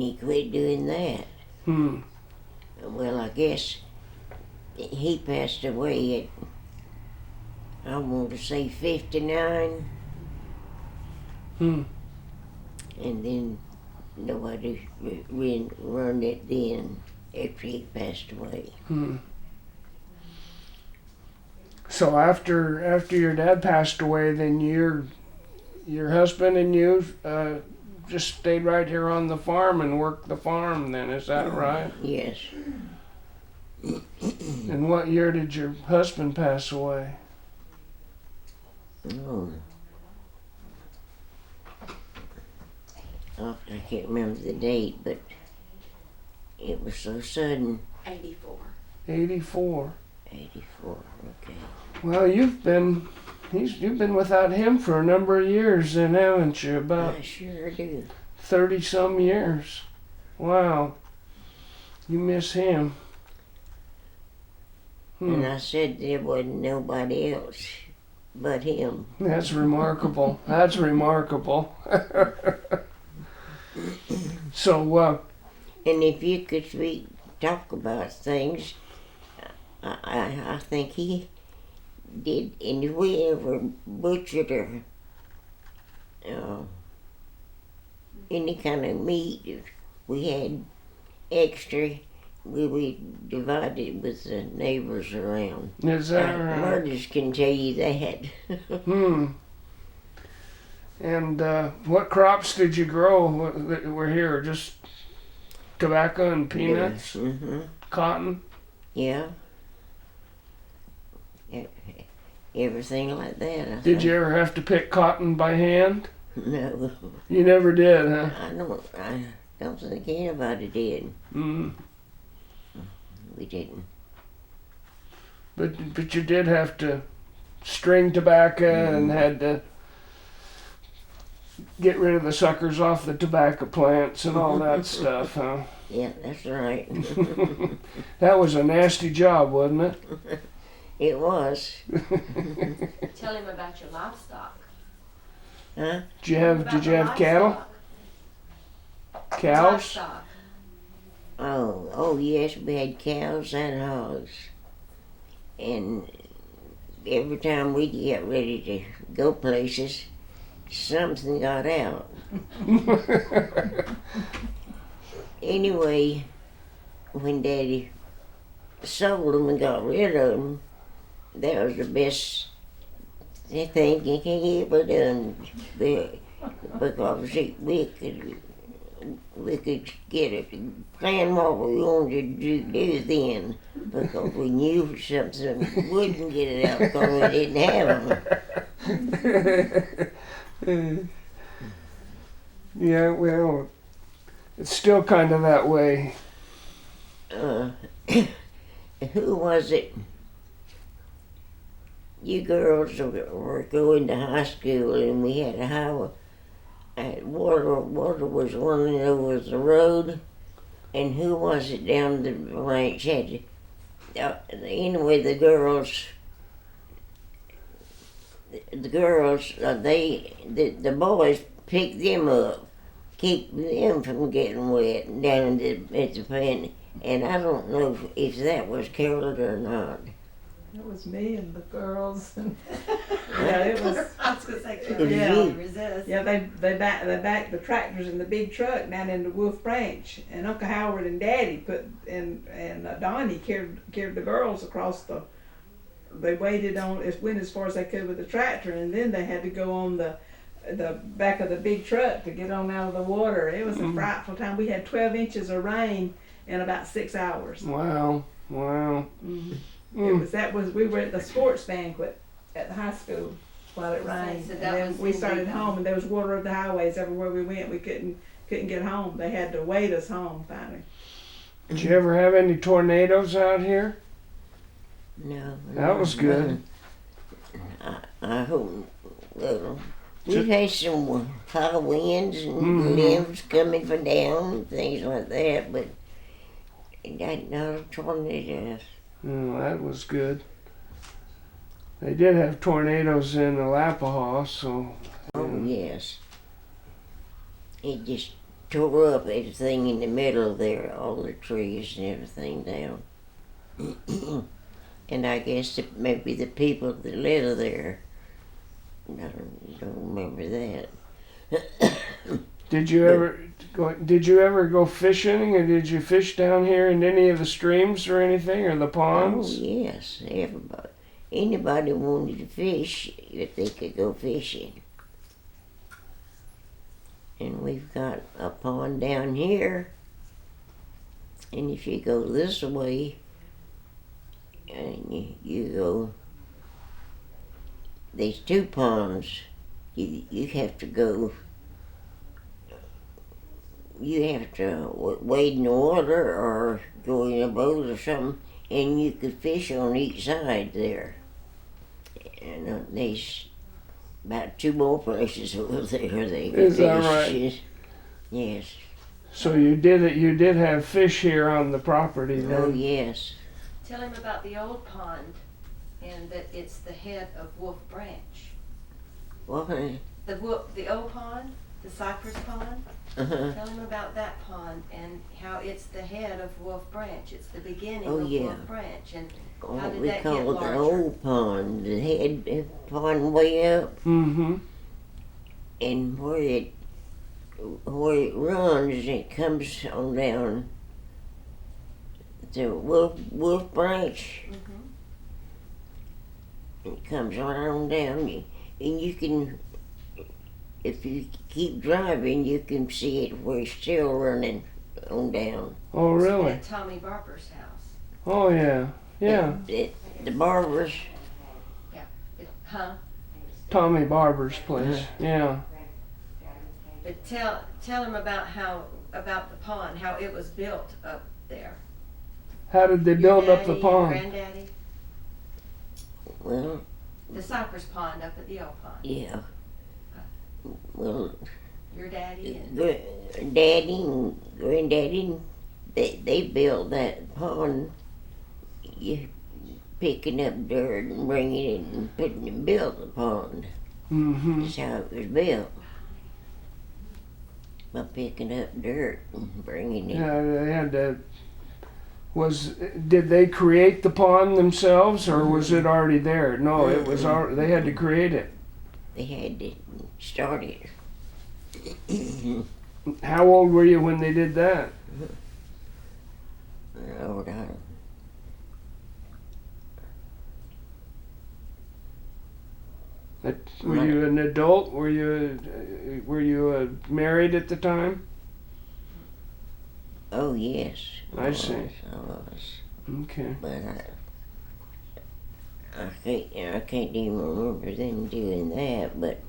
[SPEAKER 2] he quit doing that.
[SPEAKER 1] Hmm.
[SPEAKER 2] Well, I guess he passed away at, I want to say 59.
[SPEAKER 1] Hmm.
[SPEAKER 2] And then nobody run it then after he passed away.
[SPEAKER 1] Hmm. So after your dad passed away, then your husband and you just stayed right here on the farm and worked the farm. Then is that right?
[SPEAKER 2] Yes.
[SPEAKER 1] And what year did your husband pass away?
[SPEAKER 2] Oh. I can't remember the date, but it was so sudden.
[SPEAKER 3] 84.
[SPEAKER 1] 84.
[SPEAKER 2] 84. Okay.
[SPEAKER 1] Well, you've been without him for a number of years, then, haven't you? About
[SPEAKER 2] I sure do.
[SPEAKER 1] 30-some years. Wow. You miss him.
[SPEAKER 2] And I said there wasn't nobody else but him.
[SPEAKER 1] That's remarkable. That's remarkable. So,
[SPEAKER 2] And if you could talk about things, I think he did. And if we ever butchered or any kind of meat, if we had extra, we would divide it with the neighbors around.
[SPEAKER 1] is that right?
[SPEAKER 2] Murders can tell you that.
[SPEAKER 1] Hmm. And what crops did you grow that were here? Just tobacco and peanuts?
[SPEAKER 2] Mm-hmm.
[SPEAKER 1] Cotton?
[SPEAKER 2] Yeah. Everything like that. I
[SPEAKER 1] Did
[SPEAKER 2] think.
[SPEAKER 1] you ever have to pick cotton by hand?
[SPEAKER 2] No.
[SPEAKER 1] You never did, huh?
[SPEAKER 2] I don't think anybody did.
[SPEAKER 1] Mm.
[SPEAKER 2] We didn't.
[SPEAKER 1] But you did have to string tobacco and had to get rid of the suckers off the tobacco plants and all that stuff, huh?
[SPEAKER 2] Yeah, that's right.
[SPEAKER 1] That was a nasty job, wasn't it?
[SPEAKER 2] It was.
[SPEAKER 3] Tell him about your livestock.
[SPEAKER 2] Huh?
[SPEAKER 1] Did you have cattle? Cows?
[SPEAKER 3] Livestock.
[SPEAKER 2] Oh yes, we had cows and hogs. And every time we get ready to go places, something got out. Anyway, when Daddy sold them and got rid of them, that was the best thing he ever done. Because we could get it, plan what we wanted to do then, because we knew something wouldn't get it out because we didn't have them.
[SPEAKER 1] Yeah, well, it's still kind of that way.
[SPEAKER 2] Who was it? You girls were going to high school, and we had a highway. Water was running over the road, and who was it down the ranch had? Anyway, the girls, the boys picked them up, keep them from getting wet down at the pen. And I don't know if that was Carol or not.
[SPEAKER 4] It was me and the girls. Yeah, it was.
[SPEAKER 3] I was gonna say,
[SPEAKER 2] was you.
[SPEAKER 3] resist.
[SPEAKER 4] Yeah, they backed the tractors in the big truck down into Wolf Branch, and Uncle Howard and Daddy and Donnie carried the girls across the. They waited on it, went as far as they could with the tractor, and then they had to go on the back of the big truck to get on out of the water. It was a frightful time. We had 12 inches of rain in about 6 hours.
[SPEAKER 1] Wow.
[SPEAKER 4] Mm-hmm. We were at the sports banquet at the high school while it rained,
[SPEAKER 3] So
[SPEAKER 4] and
[SPEAKER 3] that
[SPEAKER 4] then
[SPEAKER 3] was
[SPEAKER 4] we
[SPEAKER 3] in
[SPEAKER 4] started
[SPEAKER 3] the-
[SPEAKER 4] home, and there was water over the highways everywhere we went. We couldn't get home. They had to wait us home finally.
[SPEAKER 1] Did you ever have any tornadoes out here?
[SPEAKER 2] No.
[SPEAKER 1] That was good.
[SPEAKER 2] I hope. Well, we've had some high winds and limbs coming from down and things like that, but not a tornado.
[SPEAKER 1] Oh, that was good. They did have tornadoes in Alapaha, so.
[SPEAKER 2] Oh, yes. It just tore up everything in the middle there, all the trees and everything down. And I guess maybe the people that live there, I don't remember that.
[SPEAKER 1] Did you ever go fishing, and did you fish down here in any of the streams or anything, or the
[SPEAKER 2] Oh,
[SPEAKER 1] ponds?
[SPEAKER 2] yes, everybody. Anybody wanted to fish, if they could go fishing. And we've got a pond down here. And if you go this way, and you go, there's two ponds. You have to go, you have to wade in the water or go in a boat or something, and you could fish on each side there. And there's about two more places over there they could
[SPEAKER 1] Is
[SPEAKER 2] fish.
[SPEAKER 1] that right?
[SPEAKER 2] Yes.
[SPEAKER 1] So you did have fish here on the property then?
[SPEAKER 2] Oh, yes.
[SPEAKER 3] Tell him about the old pond and that it's the head of Wolf Branch.
[SPEAKER 2] Well,
[SPEAKER 3] The old pond, the cypress pond.
[SPEAKER 2] uh-huh.
[SPEAKER 3] Tell him about that pond and how it's the head of Wolf Branch. It's the beginning
[SPEAKER 2] Oh,
[SPEAKER 3] of
[SPEAKER 2] yeah.
[SPEAKER 3] Wolf Branch. And
[SPEAKER 2] Oh,
[SPEAKER 3] how did
[SPEAKER 2] we
[SPEAKER 3] that
[SPEAKER 2] call
[SPEAKER 3] get
[SPEAKER 2] it the
[SPEAKER 3] larger?
[SPEAKER 2] old pond, the head pond way up,
[SPEAKER 1] Mm-hmm.
[SPEAKER 2] and where it runs, it comes on down to Wolf Branch.
[SPEAKER 3] Mhm.
[SPEAKER 2] It comes right on down, and you can, if you keep driving, you can see it where it's still running on down.
[SPEAKER 1] Oh, really?
[SPEAKER 3] At Tommy Barber's house.
[SPEAKER 1] Oh, yeah. Yeah.
[SPEAKER 2] The barbers.
[SPEAKER 3] Huh?
[SPEAKER 1] Tommy Barber's place. Yeah.
[SPEAKER 3] But tell him about the pond, how it was built up there.
[SPEAKER 1] How did they
[SPEAKER 3] Your
[SPEAKER 1] build up the
[SPEAKER 3] daddy,
[SPEAKER 1] pond?
[SPEAKER 3] Granddaddy,
[SPEAKER 2] Well,
[SPEAKER 3] the cypress pond up at the old pond.
[SPEAKER 2] yeah. Well,
[SPEAKER 3] Your daddy and
[SPEAKER 2] Daddy and Granddaddy, they built that pond. You picking up dirt and bringing it and putting it, built the pond.
[SPEAKER 1] Mm-hmm.
[SPEAKER 2] That's how it was built. By picking up dirt and bringing it.
[SPEAKER 1] Yeah, they had to. Did they create the pond themselves, or was it already there? No, it was. They had to create it.
[SPEAKER 2] They had to start it.
[SPEAKER 1] How old were you when they did that?
[SPEAKER 2] Lord, I don't.
[SPEAKER 1] Were you an adult? Were you married at the time?
[SPEAKER 2] Oh yes.
[SPEAKER 1] I see.
[SPEAKER 2] I was.
[SPEAKER 1] Okay.
[SPEAKER 2] But I can't even remember them doing that. But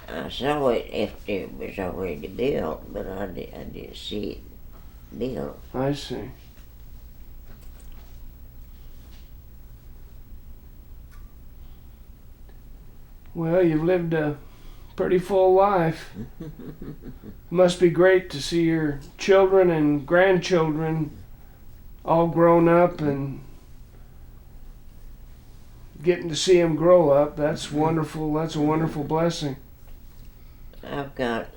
[SPEAKER 2] I saw it after it was already built. But I didn't see it built.
[SPEAKER 1] I see. Well, you've lived a pretty full life. Must be great to see your children and grandchildren all grown up and getting to see them grow up. That's wonderful. That's a wonderful blessing.
[SPEAKER 2] I've got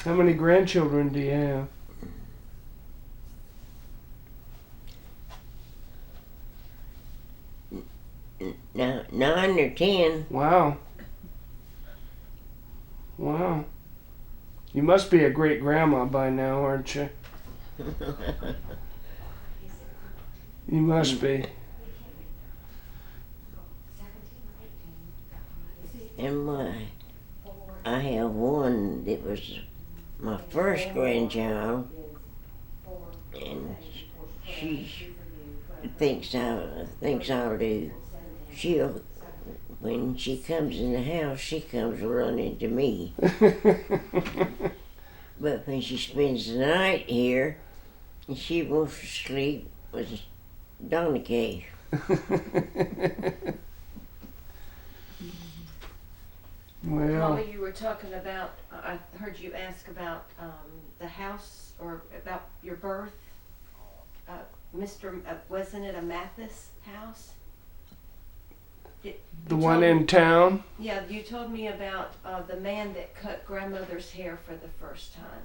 [SPEAKER 1] How many grandchildren do you have?
[SPEAKER 2] Now, 9 or 10.
[SPEAKER 1] Wow. Wow. You must be a great grandma by now, aren't you? You must be.
[SPEAKER 2] And I have one that was my first grandchild, and she thinks I'll do. When she comes in the house, she comes running to me. But when she spends the night here, and she wants to sleep with Donna Kay.
[SPEAKER 1] Well,
[SPEAKER 3] Mama, you were talking about, I heard you ask about the house or about your birth. Wasn't it a Mathis house?
[SPEAKER 1] the one in town.
[SPEAKER 3] Yeah, you told me about the man that cut grandmother's hair for the first time.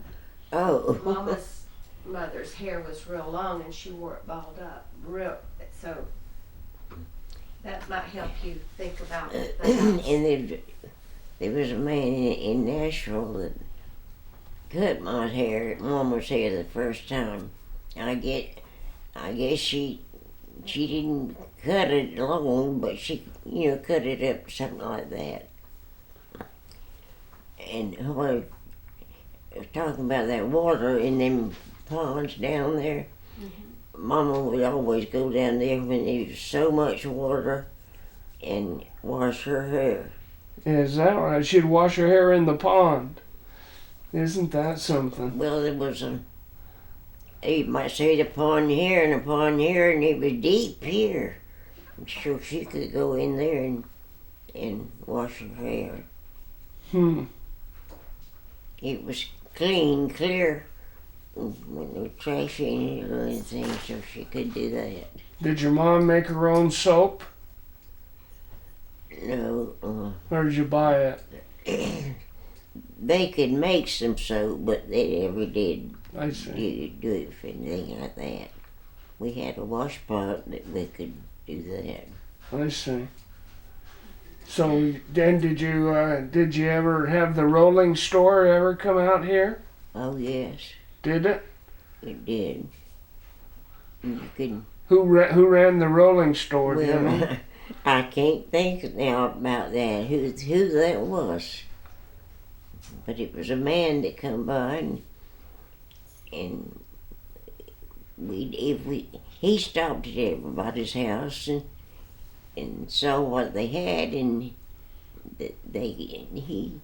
[SPEAKER 2] Oh.
[SPEAKER 3] Mama's mother's hair was real long and she wore it balled up. So that might help you think about the house.
[SPEAKER 2] And there was a man in Nashville that cut my hair, Mama's hair, the first time. I guess she didn't cut it long, but she, cut it up something like that. And when I was talking about that water in them ponds down there, Mama would always go down there when there was so much water and wash her hair.
[SPEAKER 1] Is that right? She'd wash her hair in the pond. Isn't that something?
[SPEAKER 2] Well, there was you might say a pond here and a pond here, and it was deep here. So she could go in there and wash her hair. It was clean, clear, with no trash in it or anything, so she could do that.
[SPEAKER 1] Did your mom make her own soap?
[SPEAKER 2] No,
[SPEAKER 1] Or did you buy it?
[SPEAKER 2] they could make some soap, but they never did
[SPEAKER 1] I see.
[SPEAKER 2] do it for anything like that. We had a wash pot that we could do that.
[SPEAKER 1] I see. So then did you ever have the rolling store ever come out here?
[SPEAKER 2] Oh yes,
[SPEAKER 1] Did it?
[SPEAKER 2] it did. You could.
[SPEAKER 1] Who ran the rolling store? do you know?
[SPEAKER 2] Well, I can't think now about that. Who that was? But it was a man that come by and he stopped at everybody's house and saw what they had, and he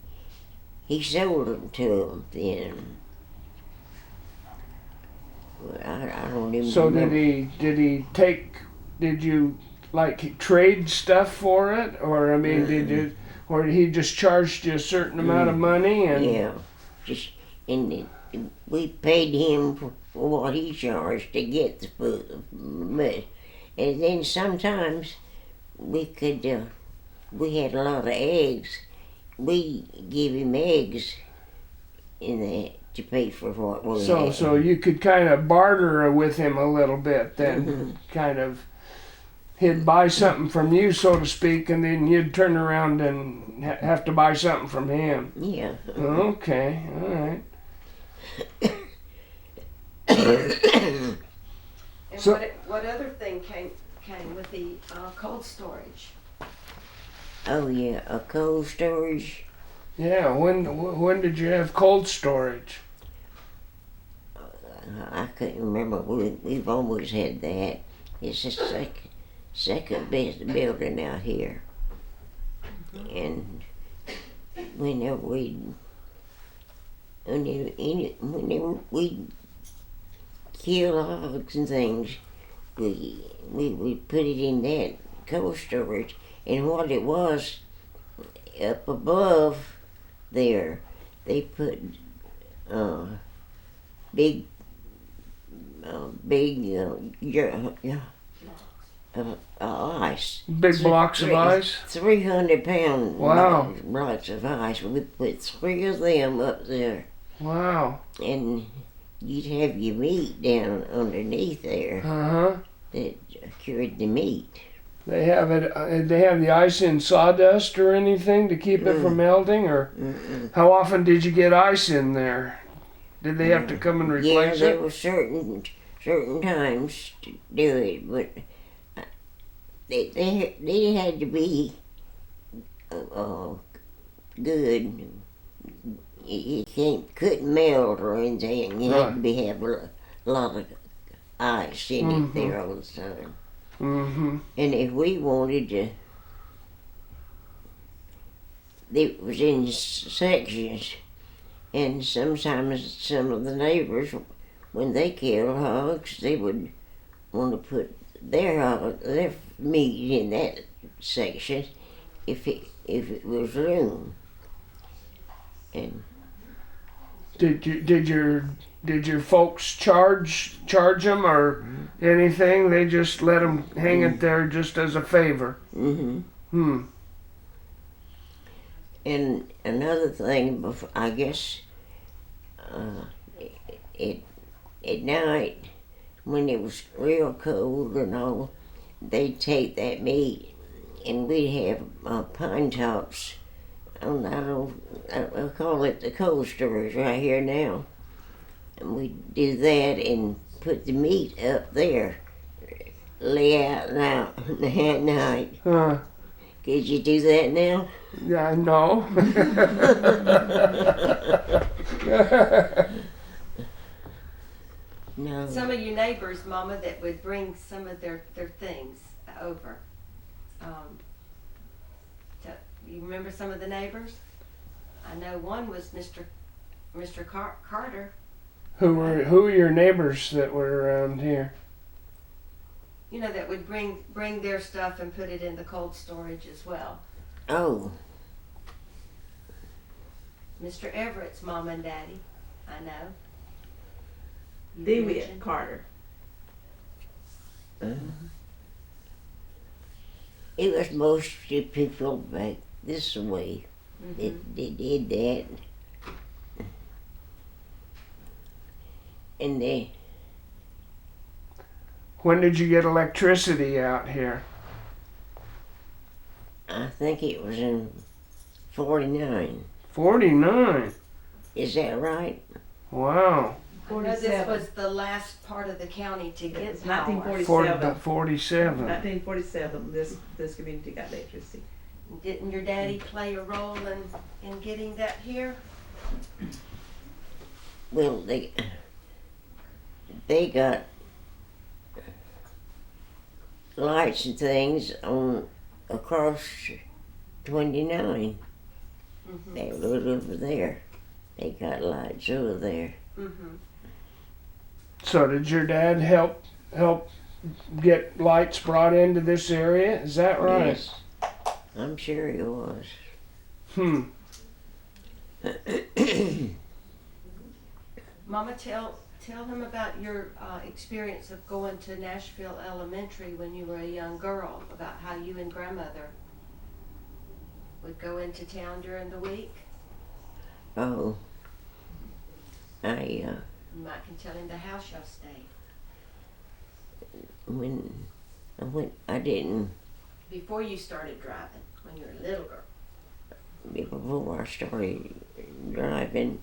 [SPEAKER 2] sold them to them then. Well, I don't even.
[SPEAKER 1] So
[SPEAKER 2] remember.
[SPEAKER 1] did you like trade stuff for it, or I mean, or he just charged you a certain amount of money and?
[SPEAKER 2] Yeah, and we paid him for what he charged to get the food, and then sometimes we could. We had a lot of eggs. We give him eggs in that to pay for what we had.
[SPEAKER 1] So you could kind of barter with him a little bit, then kind of. He'd buy something from you, so to speak, and then you'd turn around and have to buy something from him.
[SPEAKER 2] Yeah.
[SPEAKER 1] Okay, all right.
[SPEAKER 3] And
[SPEAKER 1] So-
[SPEAKER 3] what other thing came with the cold storage?
[SPEAKER 2] Oh yeah, a cold storage.
[SPEAKER 1] Yeah, when did you have cold storage?
[SPEAKER 2] I couldn't remember. We've always had that. It's the second best building out here. And whenever we kill hogs and things, we put it in that cold storage. And what it was, up above there, they put big ice.
[SPEAKER 1] Big blocks of ice?
[SPEAKER 2] 300-pound
[SPEAKER 1] Wow.
[SPEAKER 2] blocks of ice. We put 3 of them up there,
[SPEAKER 1] Wow.
[SPEAKER 2] and you'd have your meat down underneath there
[SPEAKER 1] Uh-huh.
[SPEAKER 2] that cured the meat.
[SPEAKER 1] They have it. They have the ice in sawdust or anything to keep it from melting, or how often did you get ice in there? Did they have to come and
[SPEAKER 2] Yeah,
[SPEAKER 1] replace
[SPEAKER 2] there
[SPEAKER 1] it?
[SPEAKER 2] were certain times to do it, but they had to be good. You couldn't melt or anything. You had to have a lot of ice in it there all the time.
[SPEAKER 1] Mm-hmm.
[SPEAKER 2] And if we wanted to, it was in sections, and sometimes some of the neighbors, when they killed hogs, they would want to put their meat in that section if it was room. And
[SPEAKER 1] Did your folks charge them or anything? They just let them hang it there just as a favor.
[SPEAKER 2] and another thing, I guess, at night when it was real cold and all, they'd take that meat and we'd have pine tops. I call it the cold storage right here now. And we'd do that and put the meat up there, lay out now at night. Could you do that now?
[SPEAKER 1] Yeah, no.
[SPEAKER 2] No.
[SPEAKER 3] Some of your neighbors, Mama, that would bring some of their things over. You remember some of the neighbors? I know one was Mr. Carter.
[SPEAKER 1] Who are your neighbors that were around here?
[SPEAKER 3] You know, that would bring their stuff and put it in the cold storage as well.
[SPEAKER 2] Oh.
[SPEAKER 3] Mr. Everett's mom and daddy, I know. You
[SPEAKER 4] DeWitt
[SPEAKER 3] mentioned.
[SPEAKER 4] Carter.
[SPEAKER 2] It was mostly people back this way that they did that. And they,
[SPEAKER 1] When did you get electricity out here?
[SPEAKER 2] I think it was in 49.
[SPEAKER 1] 49.
[SPEAKER 2] Is that right?
[SPEAKER 1] Wow.
[SPEAKER 3] I know this
[SPEAKER 4] 47.
[SPEAKER 3] was the last part of the county to get
[SPEAKER 4] It's
[SPEAKER 3] power.
[SPEAKER 4] 1947.
[SPEAKER 1] 47.
[SPEAKER 4] 1947, this community got electricity.
[SPEAKER 3] Didn't your daddy play a role in getting that here?
[SPEAKER 2] Well, they got lights and things on across 29. They live over there. They got lights over there.
[SPEAKER 3] Mm-hmm.
[SPEAKER 1] So did your dad help get lights brought into this area? Is that right?
[SPEAKER 2] Yes, I'm sure it was.
[SPEAKER 3] Mama, tell him about your experience of going to Nashville Elementary when you were a young girl, about how you and grandmother would go into town during the week.
[SPEAKER 2] Oh,
[SPEAKER 3] You might can tell him the house y'all stayed.
[SPEAKER 2] I didn't,
[SPEAKER 3] Before you started driving, when you were a little girl.
[SPEAKER 2] before I started driving,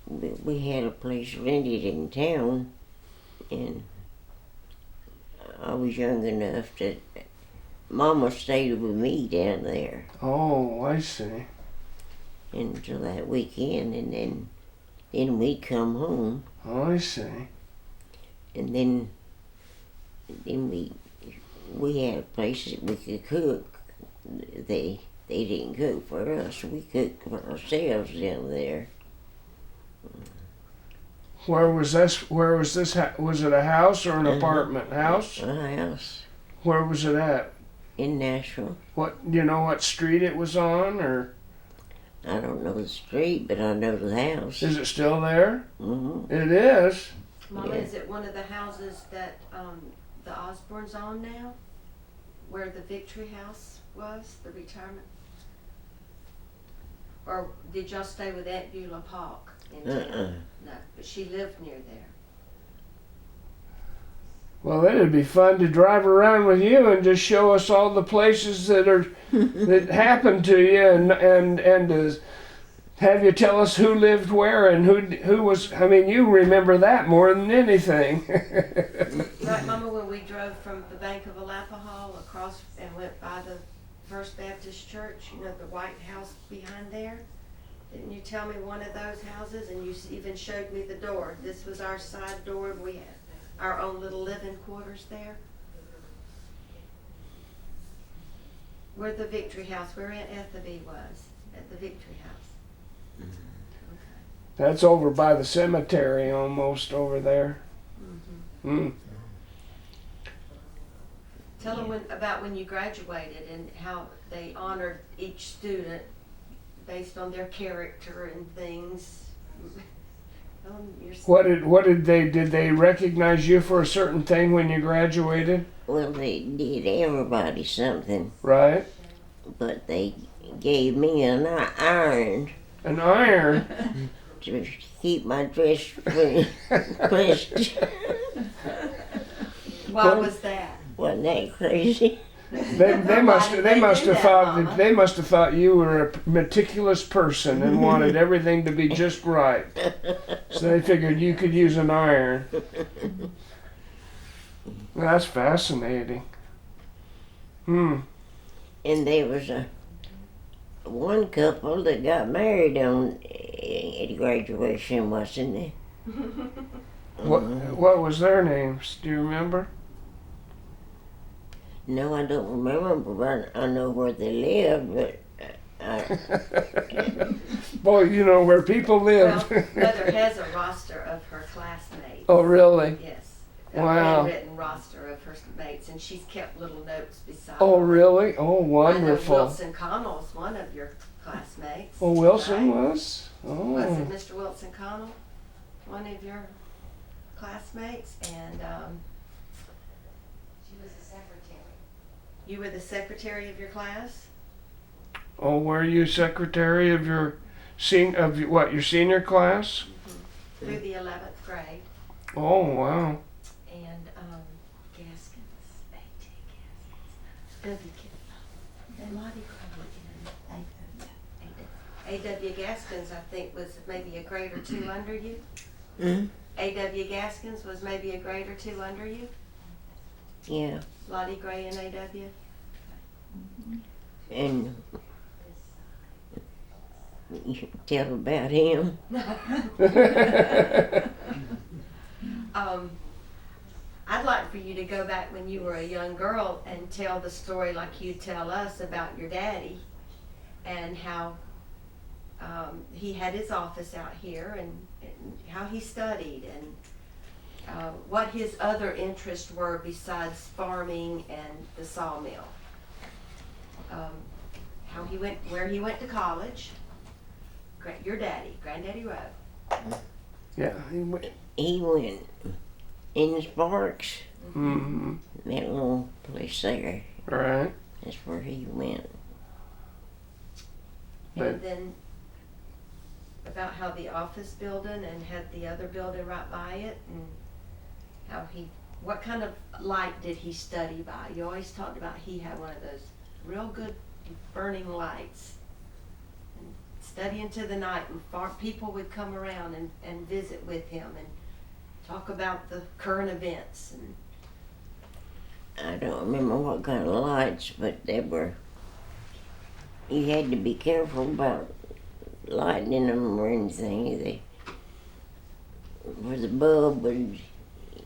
[SPEAKER 2] we had a place rented in town, And I was young enough that Mama stayed with me down there
[SPEAKER 1] Oh, I see.
[SPEAKER 2] until that weekend, and then we'd come home,
[SPEAKER 1] Oh, I see.
[SPEAKER 2] and then we had a place that we could cook. They didn't cook for us. We cooked for ourselves down there.
[SPEAKER 1] Where was this? Where was this? Was it a house or an apartment house?
[SPEAKER 2] A house
[SPEAKER 1] Where was it at?
[SPEAKER 2] in Nashville.
[SPEAKER 1] What, do you know what street it was on, or
[SPEAKER 2] I don't know the street, but I know the house.
[SPEAKER 1] is it still there?
[SPEAKER 2] Mm-hmm.
[SPEAKER 1] It is.
[SPEAKER 3] Mama,
[SPEAKER 2] Yeah.
[SPEAKER 3] is it one of the houses that the Osbornes own now? Where the Victory House was, the retirement? Or did y'all stay with Aunt Beulah Park in town? No, but she lived near there.
[SPEAKER 1] Well, it'd be fun to drive around with you and just show us all the places that are that happened to you, and to have you tell us who lived where and who was. I mean, you remember that more than anything.
[SPEAKER 3] Right, Mama, when we drove from the bank of Alapahaw across and went by the First Baptist Church, you know, the white house behind there? Didn't you tell me one of those houses? And you even showed me the door. This was our side door, and we had our own little living quarters there. Where the Victory House, where Aunt Ethelby was, at the Victory House.
[SPEAKER 1] That's over by the cemetery, almost over there.
[SPEAKER 3] Mm-hmm.
[SPEAKER 1] Mm.
[SPEAKER 3] Tell them about when you graduated and how they honored each student based on their character and things.
[SPEAKER 1] What did they recognize you for a certain thing when you graduated?
[SPEAKER 2] Well, they did everybody something,
[SPEAKER 1] Right?
[SPEAKER 2] but they gave me an iron
[SPEAKER 1] An iron.
[SPEAKER 2] to keep my dress pressed.
[SPEAKER 3] Why was that?
[SPEAKER 2] Wasn't that crazy?
[SPEAKER 1] They must have thought you were a meticulous person and wanted everything to be just right. So they figured you could use an iron. That's fascinating. Hmm.
[SPEAKER 2] And there was one couple that got married at graduation, wasn't there?
[SPEAKER 1] What was their names? Do you remember?
[SPEAKER 2] No, I don't remember, but I know where they lived, but
[SPEAKER 1] Boy, you know where people live.
[SPEAKER 3] Well, Mother has a roster of her classmates.
[SPEAKER 1] Oh, really?
[SPEAKER 3] Yes.
[SPEAKER 1] Wow.
[SPEAKER 3] A handwritten roster of her mates, and she's kept little notes beside
[SPEAKER 1] Oh,
[SPEAKER 3] her.
[SPEAKER 1] really? Oh,
[SPEAKER 3] I know
[SPEAKER 1] wonderful.
[SPEAKER 3] Wilson Connell's one of your classmates.
[SPEAKER 1] Oh, Wilson
[SPEAKER 3] right?
[SPEAKER 1] was?
[SPEAKER 3] Was
[SPEAKER 1] Oh.
[SPEAKER 3] it Mr. Wilson Connell? One of your classmates? And she was the secretary. You were the secretary of your class?
[SPEAKER 1] Oh, were you secretary of your your senior class?
[SPEAKER 3] Mm-hmm. Through the 11th grade.
[SPEAKER 1] Oh, wow.
[SPEAKER 3] And Gaskins, A.J. Gaskins, W. And Lottie A.W. Gaskins, I think, was maybe a grade or two under you.
[SPEAKER 2] Mm-hmm.
[SPEAKER 3] A.W. Gaskins was maybe a grade or two under you.
[SPEAKER 2] Yeah.
[SPEAKER 3] Lottie Gray and A.W.
[SPEAKER 2] And you tell about him.
[SPEAKER 3] I'd like for you to go back when you were a young girl and tell the story like you tell us about your daddy and how he had his office out here and how he studied and what his other interests were besides farming and the sawmill. How he went, where he went to college. Your daddy, Granddaddy Rowe.
[SPEAKER 1] Yeah.
[SPEAKER 2] He went in Sparks,
[SPEAKER 1] Mm-hmm.
[SPEAKER 2] that little place there.
[SPEAKER 1] Right.
[SPEAKER 2] That's where he went.
[SPEAKER 1] But-
[SPEAKER 3] And then about how the office building and had the other building right by it and how what kind of light did he study by? You always talked about he had one of those real good burning lights. And study into the night and people would come around and visit with him and talk about the current events. And
[SPEAKER 2] I don't remember what kind of lights, but they were. You had to be careful about lighting them or anything. They, for the bulb would,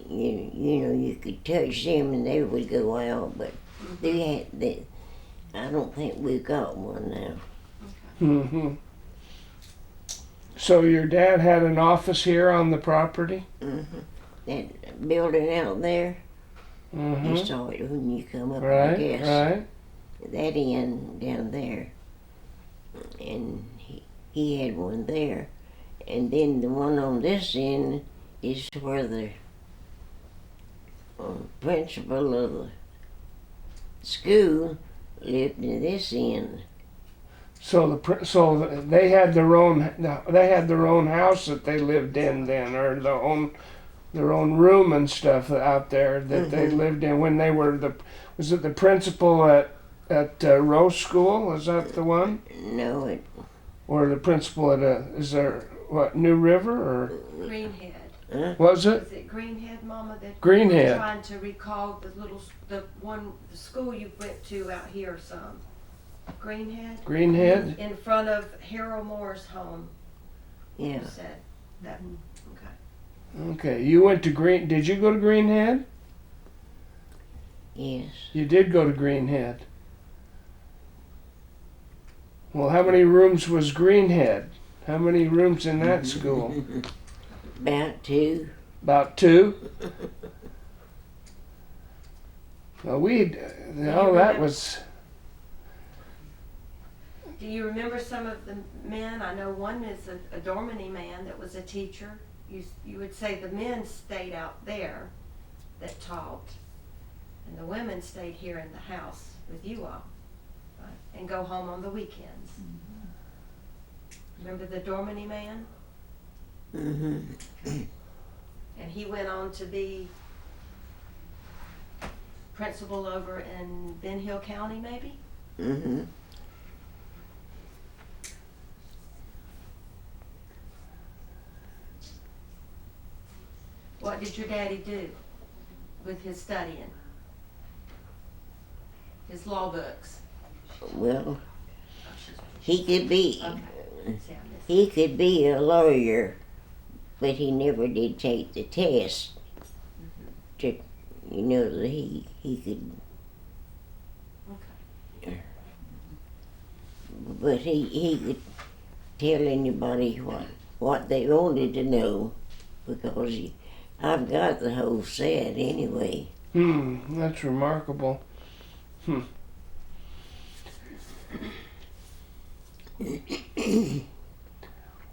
[SPEAKER 2] you could touch them and they would go out, but I don't think we've got one now.
[SPEAKER 1] Mm-hmm. So your dad had an office here on the property?
[SPEAKER 2] Mm-hmm. That building out there,
[SPEAKER 1] Mm-hmm.
[SPEAKER 2] you saw it when you come up, I
[SPEAKER 1] Right,
[SPEAKER 2] guess.
[SPEAKER 1] right.
[SPEAKER 2] That end down there. And he had one there. And then the one on this end is where the principal of the school lived in this end.
[SPEAKER 1] So they had their own house that they lived in then, or their own room and stuff out there that they lived in when they were was it the principal at Rowe School? Is that the one?
[SPEAKER 2] No,
[SPEAKER 1] Or the principal at New River or
[SPEAKER 3] Greenhead.
[SPEAKER 1] was it?
[SPEAKER 3] Was it Greenhead, Mama? That
[SPEAKER 1] Greenhead.
[SPEAKER 3] You were trying to recall the school you went to out here some. Greenhead?
[SPEAKER 1] Greenhead?
[SPEAKER 3] In front of Harold Moore's home.
[SPEAKER 2] yeah.
[SPEAKER 3] You said that. Okay.
[SPEAKER 1] Okay. You went to Did you go to Greenhead?
[SPEAKER 2] Yes.
[SPEAKER 1] You did go to Greenhead. Well, how many rooms was Greenhead? How many rooms in that school?
[SPEAKER 2] About 2.
[SPEAKER 1] About 2? Well, that was...
[SPEAKER 3] Do you remember some of the men? I know one is a Dormany man that was a teacher. You would say the men stayed out there that taught, and the women stayed here in the house with you all, right? And go home on the weekends. Remember the Dormany man?
[SPEAKER 2] Mm-hmm.
[SPEAKER 3] And he went on to be principal over in Ben Hill County, maybe?
[SPEAKER 2] Mm-hmm.
[SPEAKER 3] What did your daddy do with his studying? His law books?
[SPEAKER 2] Well, he could be.
[SPEAKER 3] Okay. See, I missed
[SPEAKER 2] He could be a lawyer, but he never did take the test to, that he could.
[SPEAKER 3] Okay.
[SPEAKER 2] But he could tell anybody what they wanted to know, because I've got the whole set anyway.
[SPEAKER 1] That's remarkable.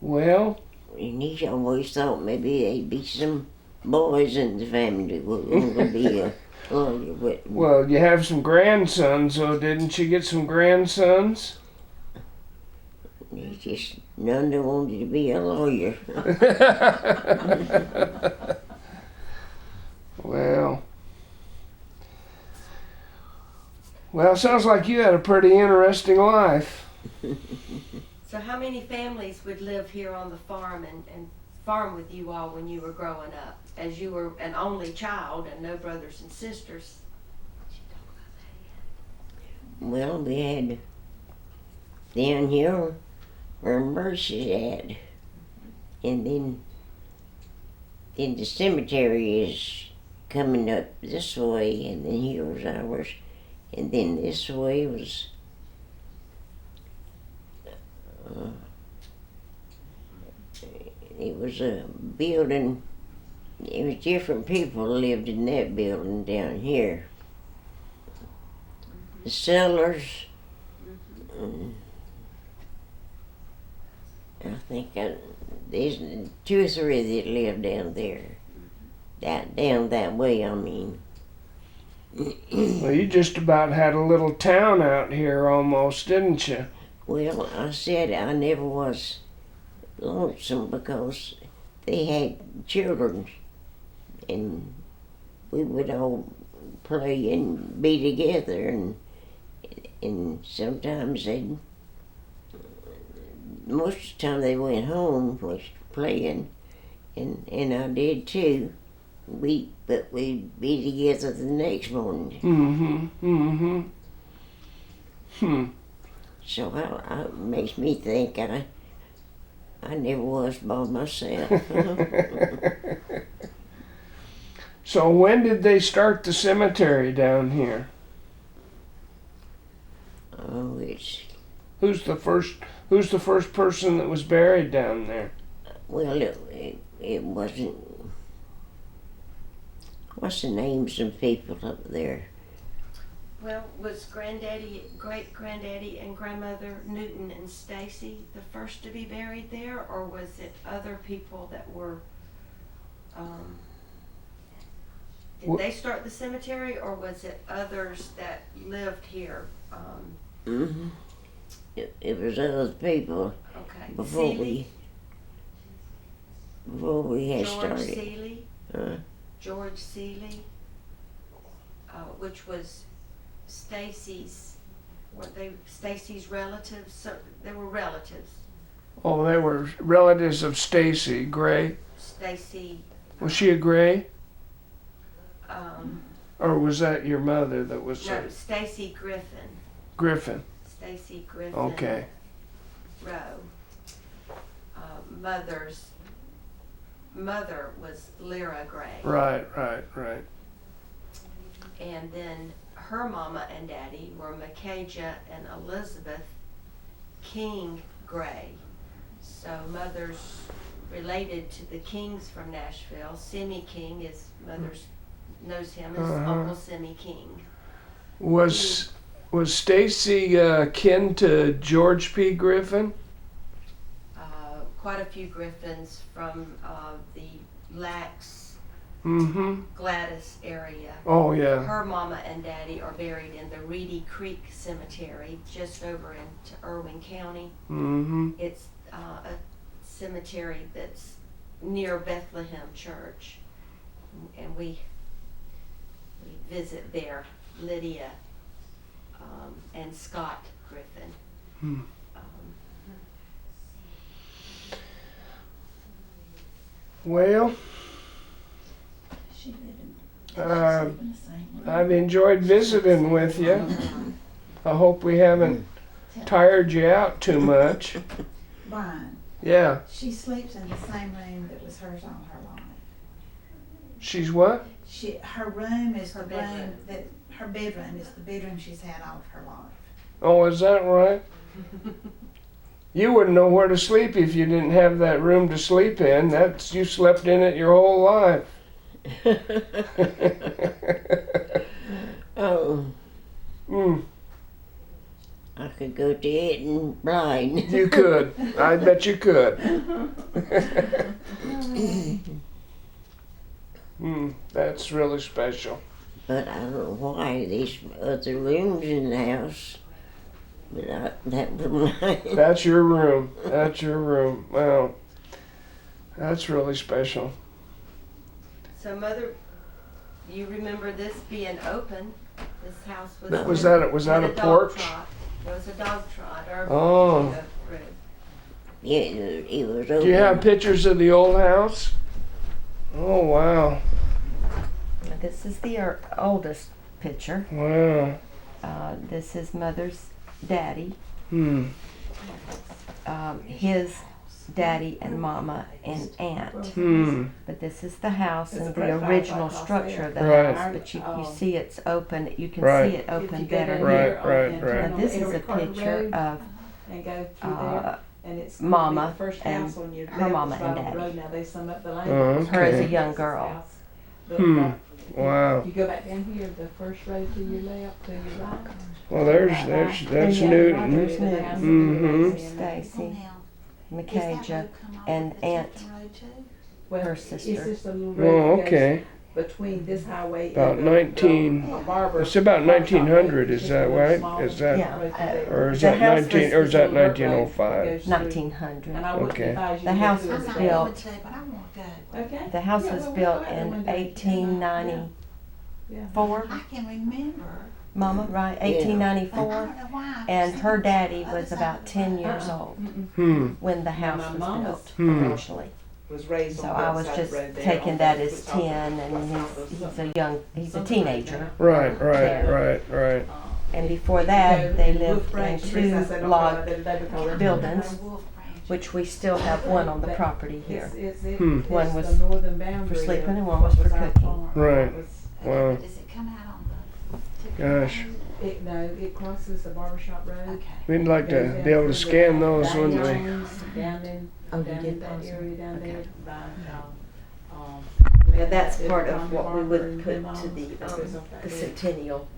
[SPEAKER 1] Well,
[SPEAKER 2] And he always thought maybe there'd be some boys in the family that were going to be a lawyer. But
[SPEAKER 1] well, you have some grandsons, so didn't you get some grandsons?
[SPEAKER 2] he just none that wanted to be a lawyer.
[SPEAKER 1] Well, sounds like you had a pretty interesting life.
[SPEAKER 3] So how many families would live here on the farm and farm with you all when you were growing up, as you were an only child and no brothers and sisters?
[SPEAKER 2] Well, we had down here where Mercy's at, and then the cemetery is coming up this way, and then here was ours, and then this way was it was a building. It was different people lived in that building down here. The Sellers. I think there's 2 or 3 that live down there. Down that way, I mean.
[SPEAKER 1] Well, you just about had a little town out here almost, didn't you?
[SPEAKER 2] Well, I said I never was lonesome because they had children, and we would all play and be together, and sometimes most of the time they went home was playing, and I did too. But we'd be together the next morning. So it makes me think I never was by myself.
[SPEAKER 1] So when did they start the cemetery down here?
[SPEAKER 2] Oh, it's
[SPEAKER 1] Who's the first person that was buried down there?
[SPEAKER 2] well, it wasn't. What's the names of people up there?
[SPEAKER 3] Well, was Granddaddy, great granddaddy, and grandmother Newton and Stacy the first to be buried there, or was it other people that were? Did they start the cemetery, or was it others that lived here?
[SPEAKER 2] Mm-hmm. It was other people
[SPEAKER 3] Okay.
[SPEAKER 2] before
[SPEAKER 3] Seeley?
[SPEAKER 2] we had
[SPEAKER 3] George
[SPEAKER 2] started.
[SPEAKER 3] Seeley. George Seeley, which was Stacy's. Were they Stacy's relatives? So they were relatives.
[SPEAKER 1] Oh, they were relatives of Stacy Gray.
[SPEAKER 3] Stacy.
[SPEAKER 1] Was she a Gray?
[SPEAKER 3] Um,
[SPEAKER 1] Or was that your mother that was
[SPEAKER 3] no, Stacy Griffin.
[SPEAKER 1] Griffin?
[SPEAKER 3] Stacy Griffin.
[SPEAKER 1] Okay.
[SPEAKER 3] Rowe. Mother's mother was Lyra Gray.
[SPEAKER 1] Right.
[SPEAKER 3] And then her mama and daddy were Micajah and Elizabeth King Gray. So mother's related to the Kings from Nashville. Simi King is mother's knows him as Uncle Simi King.
[SPEAKER 1] Was Stacy kin to George P. Griffin?
[SPEAKER 3] Quite a few Griffins from the Lax, Gladys area.
[SPEAKER 1] Oh yeah.
[SPEAKER 3] Her mama and daddy are buried in the Reedy Creek Cemetery, just over into Irwin County. It's a cemetery that's near Bethlehem Church, and we visit there. Lydia and Scott Griffin.
[SPEAKER 1] Well, I've enjoyed visiting with you. I hope we haven't tired you out too much.
[SPEAKER 5] Brian,
[SPEAKER 1] Yeah.
[SPEAKER 5] she sleeps in the same room that was hers all her life.
[SPEAKER 1] She's what?
[SPEAKER 5] Her room is
[SPEAKER 3] Her
[SPEAKER 5] the
[SPEAKER 3] bedroom.
[SPEAKER 5] room that her bedroom is the bedroom she's had all of her life.
[SPEAKER 1] Oh, is that right? You wouldn't know where to sleep if you didn't have that room to sleep in. You slept in it your whole life.
[SPEAKER 2] Oh,
[SPEAKER 1] Mm,
[SPEAKER 2] I could go to it and blind.
[SPEAKER 1] you could. I bet you could. That's really special.
[SPEAKER 2] But I don't know why there's other rooms in the house. But that was mine.
[SPEAKER 1] That's your room. That's your room. Wow. That's really special.
[SPEAKER 3] So Mother, you remember this being open? This house was
[SPEAKER 1] That-
[SPEAKER 3] open.
[SPEAKER 1] was that
[SPEAKER 3] Had
[SPEAKER 1] a
[SPEAKER 3] dog
[SPEAKER 1] porch?
[SPEAKER 3] trot. There was a dog trot or
[SPEAKER 1] Oh.
[SPEAKER 3] room.
[SPEAKER 2] Yeah, it was open.
[SPEAKER 1] Do you have pictures of the old house? Oh, wow.
[SPEAKER 3] This is the oldest picture.
[SPEAKER 1] Wow.
[SPEAKER 3] This is Mother's daddy. His daddy and mama and aunt. But this is the house
[SPEAKER 4] There's
[SPEAKER 3] and
[SPEAKER 4] a
[SPEAKER 3] the
[SPEAKER 4] great
[SPEAKER 3] original
[SPEAKER 4] fireplace
[SPEAKER 3] structure of the
[SPEAKER 1] Right.
[SPEAKER 3] house. But you see it's open. You can
[SPEAKER 1] Right.
[SPEAKER 3] see it open
[SPEAKER 4] If you go
[SPEAKER 3] better
[SPEAKER 4] down
[SPEAKER 1] Right,
[SPEAKER 3] here.
[SPEAKER 4] here
[SPEAKER 1] right,
[SPEAKER 4] and
[SPEAKER 1] right.
[SPEAKER 4] turn
[SPEAKER 3] Now
[SPEAKER 4] on
[SPEAKER 3] this is a
[SPEAKER 4] Edward Carter
[SPEAKER 3] picture
[SPEAKER 4] Road
[SPEAKER 3] of
[SPEAKER 4] and go through there, and it's gonna be
[SPEAKER 3] Mama
[SPEAKER 4] the first
[SPEAKER 3] and
[SPEAKER 4] house on your
[SPEAKER 3] her
[SPEAKER 4] left
[SPEAKER 3] mama
[SPEAKER 4] side
[SPEAKER 3] and
[SPEAKER 4] of the
[SPEAKER 3] daddy.
[SPEAKER 4] road. Now they sum up the land.
[SPEAKER 1] Oh,
[SPEAKER 3] her as a
[SPEAKER 1] okay.
[SPEAKER 3] young girl.
[SPEAKER 4] But,
[SPEAKER 1] Wow.
[SPEAKER 4] You go back down here, the first road to your left, to your right.
[SPEAKER 1] Well, that's
[SPEAKER 3] Yeah.
[SPEAKER 1] Newton.
[SPEAKER 3] There's
[SPEAKER 1] Mhm.
[SPEAKER 3] Stacy,
[SPEAKER 5] Is that
[SPEAKER 3] Micajah,
[SPEAKER 5] road come off
[SPEAKER 3] and
[SPEAKER 5] at the
[SPEAKER 3] Aunt.
[SPEAKER 5] Tipton Road too?
[SPEAKER 4] Well,
[SPEAKER 3] her
[SPEAKER 4] It's
[SPEAKER 3] sister.
[SPEAKER 4] just a little
[SPEAKER 1] Oh,
[SPEAKER 4] road that goes
[SPEAKER 1] okay.
[SPEAKER 4] between this highway
[SPEAKER 1] About
[SPEAKER 4] and
[SPEAKER 1] 19
[SPEAKER 4] Barber.
[SPEAKER 1] It's about 1900, is
[SPEAKER 4] Just
[SPEAKER 1] that
[SPEAKER 4] a little
[SPEAKER 1] right?
[SPEAKER 4] small
[SPEAKER 1] Is that-
[SPEAKER 3] Yeah,
[SPEAKER 4] road through there.
[SPEAKER 1] Or is
[SPEAKER 3] The
[SPEAKER 1] that
[SPEAKER 3] house
[SPEAKER 1] 19? Or is
[SPEAKER 3] was
[SPEAKER 1] that
[SPEAKER 4] Just a little road
[SPEAKER 1] 1905?
[SPEAKER 4] that goes through.
[SPEAKER 3] 1900.
[SPEAKER 4] And I wouldn't
[SPEAKER 1] Okay.
[SPEAKER 4] advise you
[SPEAKER 3] The
[SPEAKER 4] to go
[SPEAKER 3] house
[SPEAKER 4] through
[SPEAKER 3] was
[SPEAKER 4] it.
[SPEAKER 5] I
[SPEAKER 3] built-
[SPEAKER 5] would too, but I won't go.
[SPEAKER 4] Okay.
[SPEAKER 3] The house
[SPEAKER 4] Yeah,
[SPEAKER 3] was
[SPEAKER 4] well,
[SPEAKER 3] built
[SPEAKER 4] we'll go out
[SPEAKER 3] in
[SPEAKER 4] one day.
[SPEAKER 3] 1894.
[SPEAKER 5] I can remember.
[SPEAKER 3] Mama, right?
[SPEAKER 5] But I
[SPEAKER 3] 1894.
[SPEAKER 5] don't know why. I
[SPEAKER 3] And
[SPEAKER 5] was
[SPEAKER 3] her
[SPEAKER 5] thinking
[SPEAKER 3] daddy
[SPEAKER 5] the other
[SPEAKER 3] was
[SPEAKER 5] side
[SPEAKER 3] about
[SPEAKER 5] of the
[SPEAKER 3] 10
[SPEAKER 5] road.
[SPEAKER 3] years old
[SPEAKER 1] Hmm.
[SPEAKER 3] when the house
[SPEAKER 4] my
[SPEAKER 3] was
[SPEAKER 4] mom
[SPEAKER 3] built
[SPEAKER 1] Hmm.
[SPEAKER 3] originally.
[SPEAKER 4] was raised
[SPEAKER 6] So
[SPEAKER 4] on
[SPEAKER 6] I
[SPEAKER 4] that
[SPEAKER 6] was
[SPEAKER 4] side
[SPEAKER 6] just
[SPEAKER 4] road there
[SPEAKER 6] taking
[SPEAKER 4] on
[SPEAKER 6] that
[SPEAKER 4] the-
[SPEAKER 6] as 10, and he's a teenager.
[SPEAKER 1] Right,
[SPEAKER 6] There.
[SPEAKER 1] right.
[SPEAKER 6] And before that, they lived in two log
[SPEAKER 4] buildings,
[SPEAKER 6] buildings, which we still have one on the property here. One was
[SPEAKER 4] the northern boundary
[SPEAKER 6] for sleeping
[SPEAKER 4] of
[SPEAKER 6] and one was
[SPEAKER 4] what
[SPEAKER 6] for
[SPEAKER 4] our
[SPEAKER 6] cooking.
[SPEAKER 4] farm.
[SPEAKER 1] Right.
[SPEAKER 4] It was-
[SPEAKER 1] Wow.
[SPEAKER 5] Does it come out on the?
[SPEAKER 1] Gosh,
[SPEAKER 4] No, it crosses the barbershop road.
[SPEAKER 5] Okay.
[SPEAKER 1] we'd like to
[SPEAKER 4] Goes
[SPEAKER 1] be
[SPEAKER 4] down
[SPEAKER 1] able to
[SPEAKER 4] through
[SPEAKER 1] scan
[SPEAKER 4] the
[SPEAKER 1] those, wouldn't we?
[SPEAKER 4] Downs, Down in,
[SPEAKER 6] Oh, you
[SPEAKER 4] down
[SPEAKER 6] did
[SPEAKER 4] in that
[SPEAKER 6] those?
[SPEAKER 4] area down
[SPEAKER 6] Okay.
[SPEAKER 4] there by,
[SPEAKER 6] Yeah, that's
[SPEAKER 4] where
[SPEAKER 6] part
[SPEAKER 4] Tommy
[SPEAKER 6] of what we
[SPEAKER 4] Barber
[SPEAKER 6] would
[SPEAKER 4] and
[SPEAKER 6] put
[SPEAKER 4] them
[SPEAKER 6] to
[SPEAKER 4] all,
[SPEAKER 6] the
[SPEAKER 4] that goes off that road.
[SPEAKER 6] centennial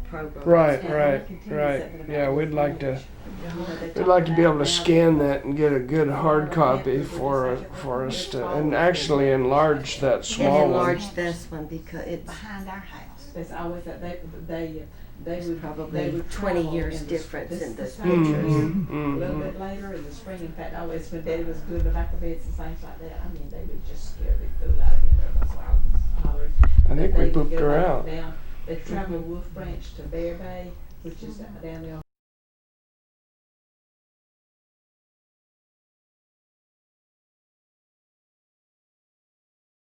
[SPEAKER 6] program.
[SPEAKER 1] Right,
[SPEAKER 6] And
[SPEAKER 1] right,
[SPEAKER 6] we'll continue
[SPEAKER 1] right.
[SPEAKER 6] something about
[SPEAKER 1] Yeah, we'd like to.
[SPEAKER 6] you know, they
[SPEAKER 1] We'd
[SPEAKER 6] talk
[SPEAKER 1] like to be able to
[SPEAKER 6] about
[SPEAKER 1] scan that and get a good hard copy for us to, and actually enlarge that
[SPEAKER 6] and
[SPEAKER 1] small one.
[SPEAKER 6] enlarge this one because it's
[SPEAKER 5] Behind our house.
[SPEAKER 4] There's always that, they
[SPEAKER 6] There's
[SPEAKER 4] would,
[SPEAKER 6] probably
[SPEAKER 4] they would
[SPEAKER 6] 20
[SPEAKER 4] travel
[SPEAKER 6] years
[SPEAKER 4] in the-
[SPEAKER 6] difference
[SPEAKER 4] this-
[SPEAKER 6] in the
[SPEAKER 4] this
[SPEAKER 6] pictures.
[SPEAKER 4] time of year,
[SPEAKER 1] Mhm,
[SPEAKER 4] A little
[SPEAKER 1] mhm.
[SPEAKER 4] bit later in the spring, in fact, always when Daddy was doing the back of beds and things like that, I mean, they would just scare the fool out of him, that's why I was hollering.
[SPEAKER 1] I think
[SPEAKER 4] But
[SPEAKER 1] we
[SPEAKER 4] they would
[SPEAKER 1] pooped
[SPEAKER 4] go
[SPEAKER 1] her
[SPEAKER 4] back
[SPEAKER 1] out.
[SPEAKER 4] down- They travel Wolf Branch to Bear Bay, which is down there on